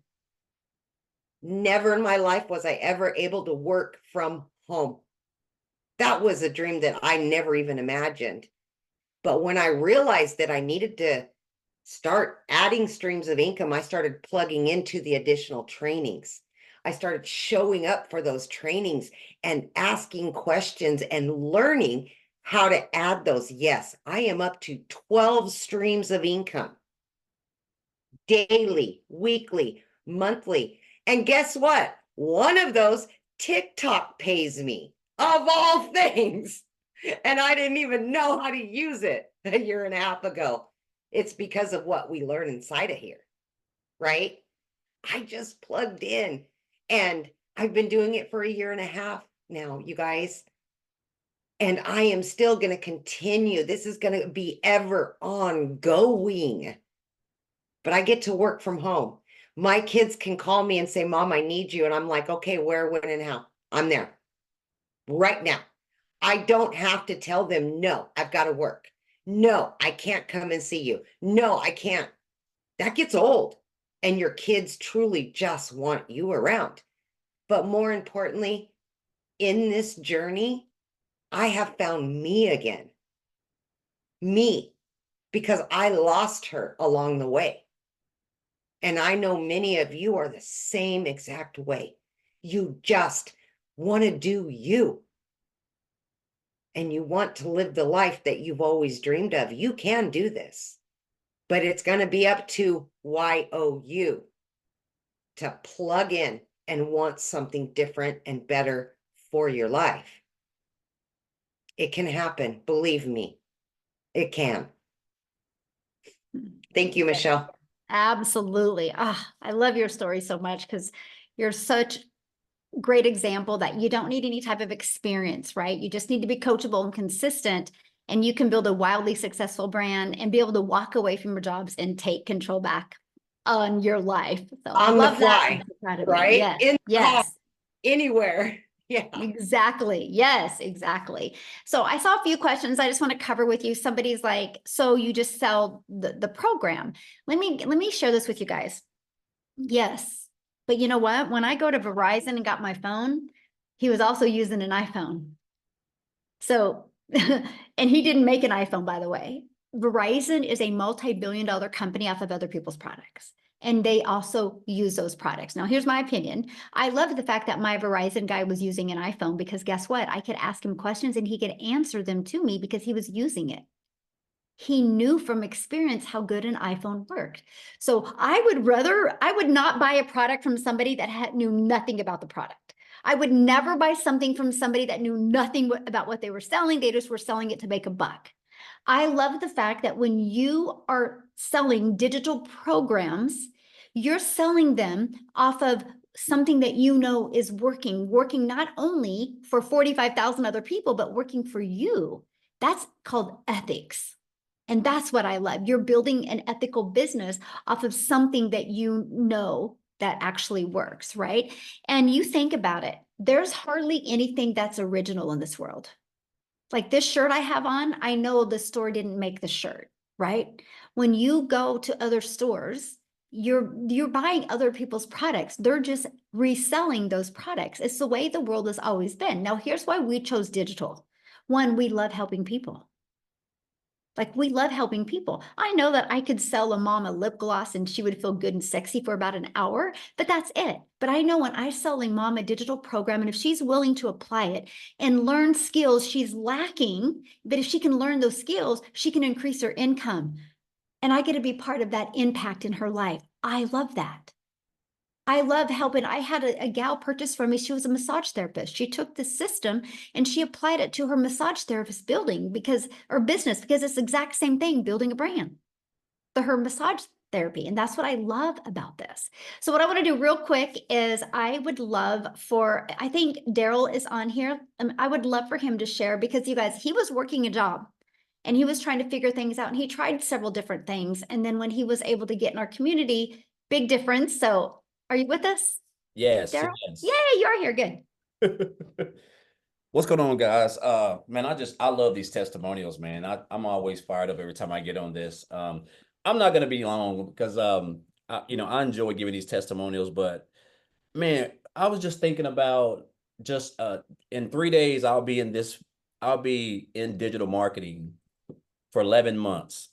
Never in my life was I ever able to work from home. That was a dream that I never even imagined. But when I realized that I needed to start adding streams of income, I started plugging into the additional trainings. I started showing up for those trainings and asking questions and learning how to add those. Yes, I am up to 12 streams of income daily, weekly, monthly. And guess what? One of those, TikTok pays me, of all things. And I didn't even know how to use it a year and a half ago. It's because of what we learn inside of here, right? I just plugged in and I've been doing it for a year and a half now, you guys. And I am still going to continue. This is going to be ever ongoing. But I get to work from home. My kids can call me and say, "Mom, I need you." And I'm like, okay, where, when, and how? I'm there right now. I don't have to tell them, no, I've got to work. No, I can't come and see you. No, I can't. That gets old. And your kids truly just want you around. But more importantly, in this journey, I have found me again. Me, because I lost her along the way. And I know many of you are the same exact way. You just want to do you. And you want to live the life that you've always dreamed of. You can do this. But it's going to be up to YOU to plug in and want something different and better for your life. It can happen. Believe me, it can. Thank you, Michelle. Absolutely. I love your story so much because you're such a great example that you don't need any type of experience, right? You just need to be coachable and consistent, and you can build a wildly successful brand and be able to walk away from your jobs and take control back on your life. So On love the fly, that. I'm so proud of you. right? Yes. In the car, Yes. anywhere. Yeah. Exactly. Yes, exactly. So I saw a few questions I just want to cover with you. Somebody's like, so you just sell the program. Let me share this with you guys. Yes. But you know what? When I go to Verizon and got my phone, he was also using an iPhone. So, and he didn't make an iPhone, by the way. Verizon is a multi-billion-dollar company off of other people's products. And they also use those products. Now, here's my opinion. I love the fact that my Verizon guy was using an iPhone because guess what? I could ask him questions and he could answer them to me because he was using it. He knew from experience how good an iPhone worked. So I would not buy a product from somebody that knew nothing about the product. I would never buy something from somebody that knew nothing about what they were selling. They just were selling it to make a buck. I love the fact that when you are selling digital programs, you're selling them off of something that you know is working not only for 45,000 other people, but working for you. That's called ethics. And that's what I love. You're building an ethical business off of something that you know that actually works, right? And you think about it, there's hardly anything that's original in this world. Like this shirt I have on, I know the store didn't make the shirt, right? When you go to other stores, you're buying other people's products. They're just reselling those products. It's the way the world has always been. Now, here's why we chose digital. One, we love helping people. Like we love helping people. I know that I could sell a mom a lip gloss and she would feel good and sexy for about an hour, but that's it. But I know when I sell a mom a digital program, and if she's willing to apply it and learn skills she's lacking, but if she can learn those skills, she can increase her income. And I get to be part of that impact in her life. I love that. I love helping. I had a gal purchase from me. She was a massage therapist. She took the system and she applied it to her massage therapist building or business, because it's the exact same thing, building a brand for her massage therapy. And that's what I love about this. So what I want to do real quick is I think Daryl is on here. I would love for him to share, because you guys, he was working a job and he was trying to figure things out, and he tried several different things. And then when he was able to get in our community, big difference. So are you with us, Yes, Daryl? yes. Yay, you're here. Good. What's going on, guys? Man, I love these testimonials, man. I'm always fired up every time I get on this. I'm not gonna be long because I enjoy giving these testimonials, but man, I was just thinking about just in 3 days I'll be in digital marketing for 11 months.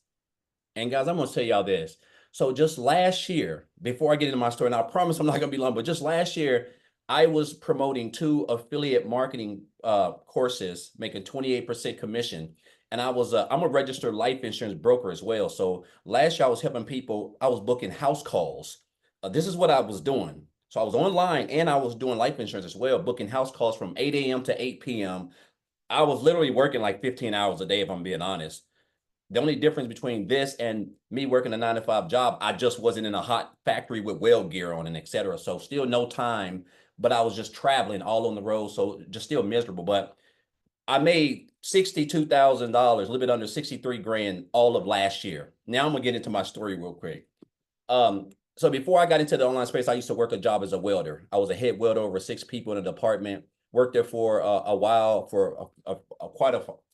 And guys, I'm gonna tell y'all this. So just last year, before I get into my story, and I promise I'm not gonna be long, but just last year, I was promoting 2 affiliate marketing courses, making 28% commission. And I'm a registered life insurance broker as well. So last year I was helping people, I was booking house calls. This is what I was doing. So I was online and I was doing life insurance as well, booking house calls from 8 a.m. to 8 p.m. I was literally working like 15 hours a day, if I'm being honest. The only difference between this and me working a 9 to 5 job, I just wasn't in a hot factory with weld gear on and et cetera. So still no time, but I was just traveling all on the road. So just still miserable. But I made $62,000, a little bit under 63 grand all of last year. Now I'm gonna get into my story real quick. So before I got into the online space, I used to work a job as a welder. I was a head welder over 6 people in a department. Worked there for a while, for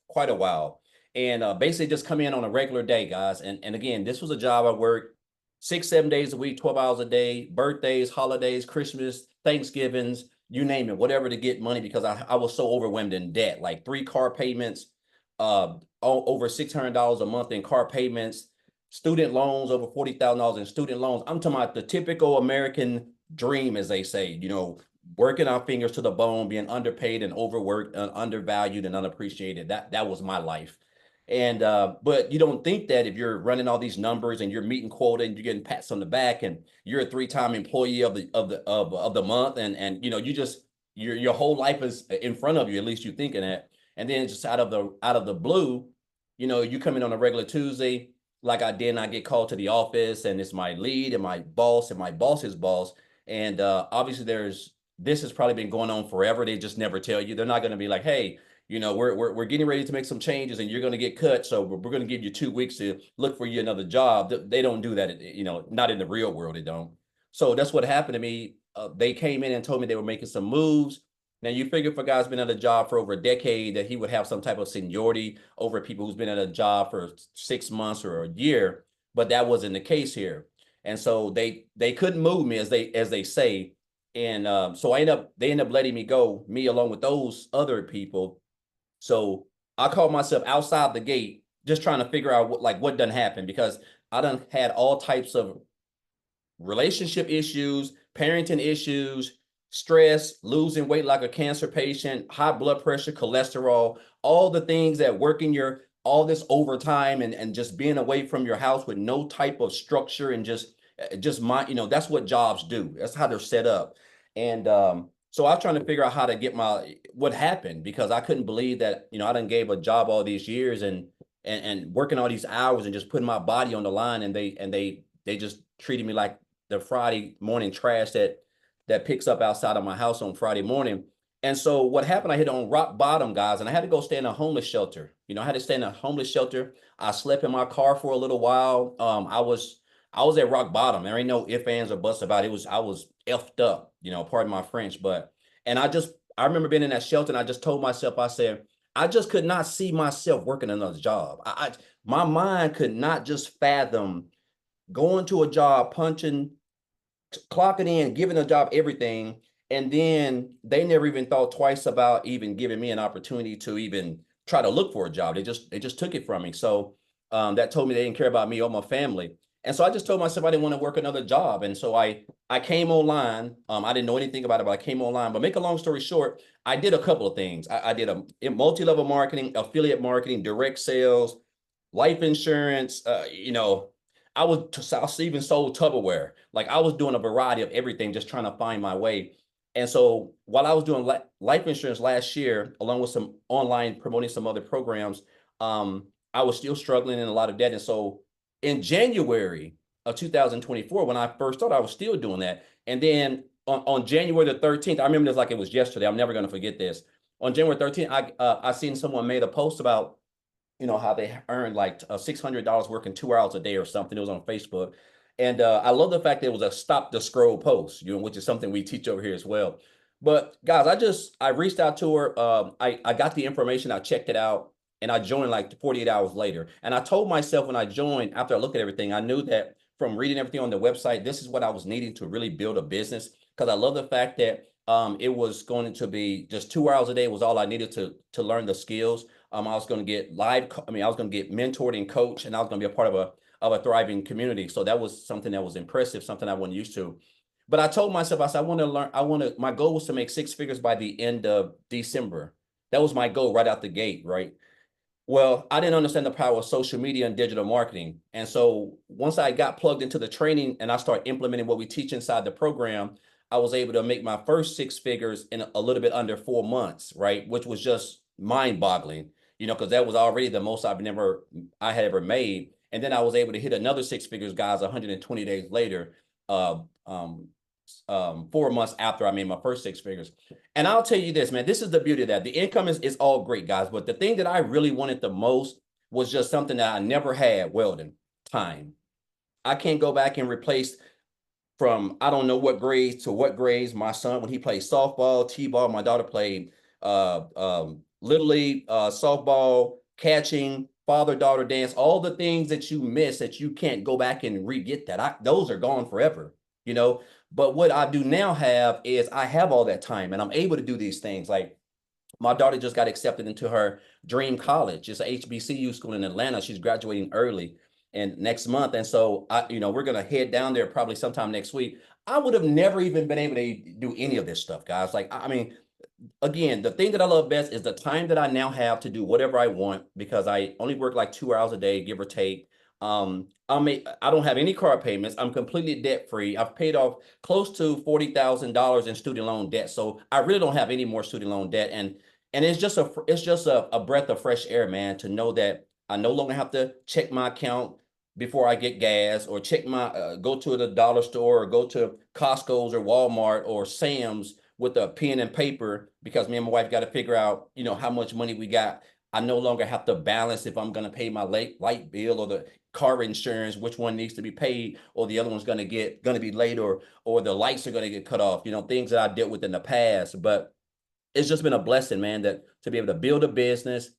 quite a while, and basically just come in on a regular day, guys. And again, this was a job I worked 6, 7 days a week, 12 hours a day, birthdays, holidays, Christmas, Thanksgivings, you name it, whatever, to get money, because I was so overwhelmed in debt, like 3 car payments, over $600 a month in car payments, student loans, over $40,000 in student loans. I'm talking about the typical American dream, as they say, working our fingers to the bone, being underpaid and overworked, undervalued and unappreciated. That was my life. And but you don't think that if you're running all these numbers and you're meeting quota and you're getting pats on the back and you're a 3-time employee of the month, and your whole life is in front of you, at least you're thinking that. And then just out of the blue, you come in on a regular Tuesday, like I did, and I get called to the office, and it's my lead and my boss's boss. And obviously this has probably been going on forever. They just never tell you. They're not going to be like, hey, we're getting ready to make some changes and you're going to get cut. So we're going to give you 2 weeks to look for you another job. They don't do that. Not in the real world. They don't. So that's what happened to me. They came in and told me they were making some moves. Now you figure if a guy's been at a job for over a decade that he would have some type of seniority over people who's been at a job for 6 months or a year, but that wasn't the case here. And so they couldn't move me, as they say. And so they end up letting me go, me along with those other people. So I called myself outside the gate, just trying to figure out what done happened, because I done had all types of relationship issues, parenting issues, stress, losing weight like a cancer patient, high blood pressure, cholesterol, all the things that working all this overtime and just being away from your house with no type of structure and just that's what jobs do. That's how they're set up. And So I was trying to figure out how to get what happened, because I couldn't believe that, I done gave a job all these years and working all these hours and just putting my body on the line, and they just treated me like the Friday morning trash that picks up outside of my house on Friday morning. And so what happened, I hit on rock bottom, guys, and I had to go stay in a homeless shelter. I had to stay in a homeless shelter. I slept in my car for a little while. I was at rock bottom. There ain't no ifs, ands, or buts about it. I was effed up, pardon my French. And I remember being in that shelter, and I just told myself, I said, I just could not see myself working another job. My mind could not just fathom going to a job, punching, clocking in, giving a job everything, and then they never even thought twice about even giving me an opportunity to even try to look for a job. They just took it from me. So that told me they didn't care about me or my family. And so I just told myself I didn't want to work another job. And so I came online. I didn't know anything about it, but I came online. But make a long story short, I did a couple of things. I did a multi-level marketing, affiliate marketing, direct sales, life insurance. I even sold Tupperware. Like, I was doing a variety of everything, just trying to find my way. And so while I was doing life insurance last year, along with some online promoting some other programs, I was still struggling in a lot of debt. And so in January of 2024, when I first started, I was still doing that. And then on January the 13th, I remember this like it was yesterday. I'm never going to forget this. On January 13th, I seen someone made a post about, how they earned like $600 working 2 hours a day or something. It was on Facebook. And I love the fact that it was a stop the scroll post, which is something we teach over here as well. But guys, I reached out to her. I got the information, I checked it out, and I joined like 48 hours later. And I told myself when I joined, after I looked at everything, I knew that from reading everything on the website, this is what I was needing to really build a business. Because I love the fact that it was going to be just 2 hours a day was all I needed to learn the skills. I was going to get I was going to get mentored and coached, and I was going to be a part of a thriving community. So that was something that was impressive, something I wasn't used to. But I told myself, I said, I want to learn. My goal was to make six figures by the end of December. That was my goal right out the gate, right? Well, I didn't understand the power of social media and digital marketing. And so once I got plugged into the training and I started implementing what we teach inside the program, I was able to make my first six figures in a little bit under 4 months, right? Which was just mind boggling, because that was already the most I had ever made. And then I was able to hit another six figures, guys, 120 days later, uh, um, 4 months after I made my first six figures. And I'll tell you this, man, this is the beauty of that. The income is all great, guys. But the thing that I really wanted the most was just something that I never had, Weldon, time. I can't go back and replace from I don't know what grades to what grades. My son, when he played softball, t-ball, my daughter played little league, softball, catching, father-daughter dance, all the things that you miss that you can't go back and re-get that. Those are gone forever, But what I do now have is I have all that time, and I'm able to do these things. Like, my daughter just got accepted into her dream college. It's a HBCU school in Atlanta. She's graduating early and next month. And so we're gonna head down there probably sometime next week. I would have never even been able to do any of this stuff, guys. Like, I mean, again, the thing that I love best is the time that I now have to do whatever I want, because I only work like 2 hours a day, give or take. I don't have any car payments. I'm completely debt free. I've paid off close to $40,000 in student loan debt, so I really don't have any more student loan debt. And it's just a breath of fresh air, man, to know that I no longer have to check my account before I get gas, or check my go to the dollar store, or go to Costco's or Walmart or Sam's with a pen and paper, because me and my wife got to figure out, how much money we got. I no longer have to balance if I'm going to pay my light bill or the car insurance, which one needs to be paid, or the other one's going to be late, or the lights are going to get cut off, things that I dealt with in the past. But it's just been a blessing, man, that to be able to build a business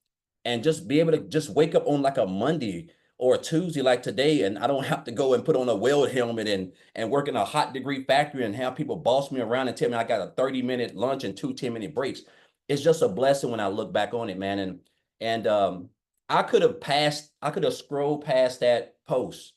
and just be able to just wake up on like a Monday or a Tuesday like today, and I don't have to go and put on a weld helmet and work in a hot degree factory and have people boss me around and tell me I got a 30-minute lunch and 2 10-minute breaks. It's just a blessing when I look back on it, man. And I could have scrolled past that post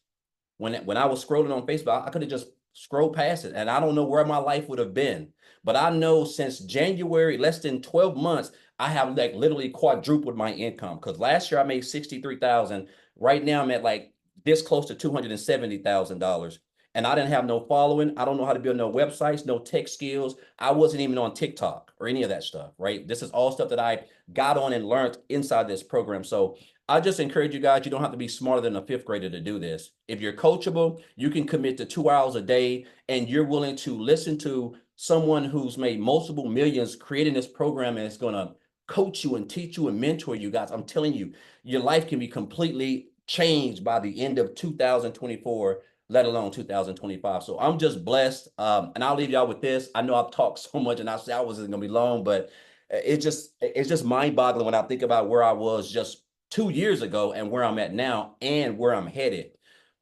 when I was scrolling on Facebook. I could have just scrolled past it, and I don't know where my life would have been. But I know since January, less than 12 months, I have like literally quadrupled my income. Because last year I made $63,000. Right now I'm at like this close to $270,000. and I didn't have no following. I don't know how to build no websites, no tech skills. I wasn't even on TikTok or any of that stuff, right? This is all stuff that I got on and learned inside this program. So I just encourage you guys, you don't have to be smarter than a fifth grader to do this. If you're coachable, you can commit to 2 hours a day and you're willing to listen to someone who's made multiple millions creating this program and it's going to coach you and teach you and mentor you guys. I'm telling you, your life can be completely changed by the end of 2024, let alone 2025. So I'm just blessed. And I'll leave y'all with this. I know I've talked so much and I said I wasn't going to be long, but it's just mind boggling when I think about where I was just 2 years ago and where I'm at now and where I'm headed.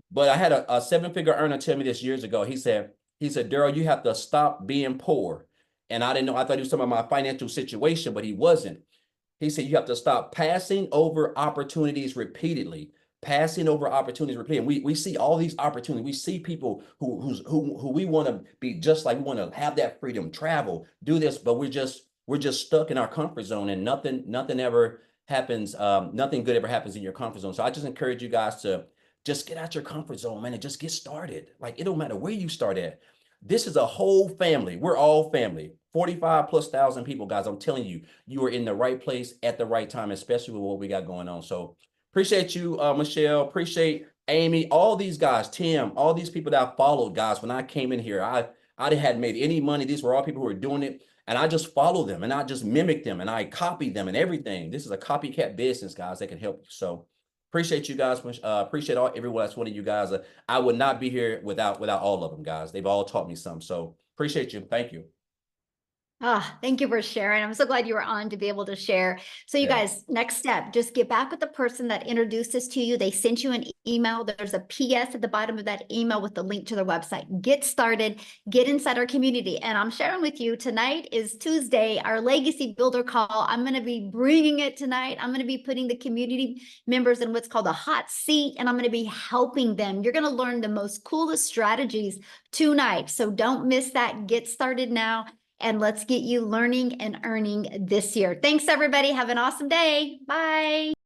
But I had a 7-figure earner tell me this years ago. He said, Daryl, you have to stop being poor. And I didn't know, I thought he was talking about my financial situation, but he wasn't. He said, you have to stop passing over opportunities repeatedly. Passing over opportunities repeatedly. We see all these opportunities. We see people who we want to be just like, we want to have that freedom, travel, do this, but we're just stuck in our comfort zone and nothing ever happens. Nothing good ever happens in your comfort zone. So I just encourage you guys to just get out your comfort zone, man, and just get started. Like, it don't matter where you start at. This is a whole family. We're all family. 45,000+ people, guys. I'm telling you, you are in the right place at the right time, especially with what we got going on. So appreciate you, Michelle. Appreciate Amy, all these guys, Tim, all these people that I followed, guys. When I came in here, I hadn't made any money. These were all people who were doing it. And I just follow them and I just mimic them and I copy them and everything. This is a copycat business, guys, that can help you. So appreciate you guys. Appreciate everyone that's one of you guys. I would not be here without all of them, guys. They've all taught me some. So appreciate you. Thank you. Ah, thank you for sharing. I'm so glad you were on to be able to share. So you guys, next step, just get back with the person that introduced this to you. They sent you an email. There's a PS at the bottom of that email with the link to their website. Get started, get inside our community. And I'm sharing with you, tonight is Tuesday, our Legacy Builder call. I'm going to be bringing it tonight. I'm going to be putting the community members in what's called a hot seat, and I'm going to be helping them. You're going to learn the most coolest strategies tonight. So don't miss that. Get started now. And let's get you learning and earning this year. Thanks, everybody. Have an awesome day. Bye.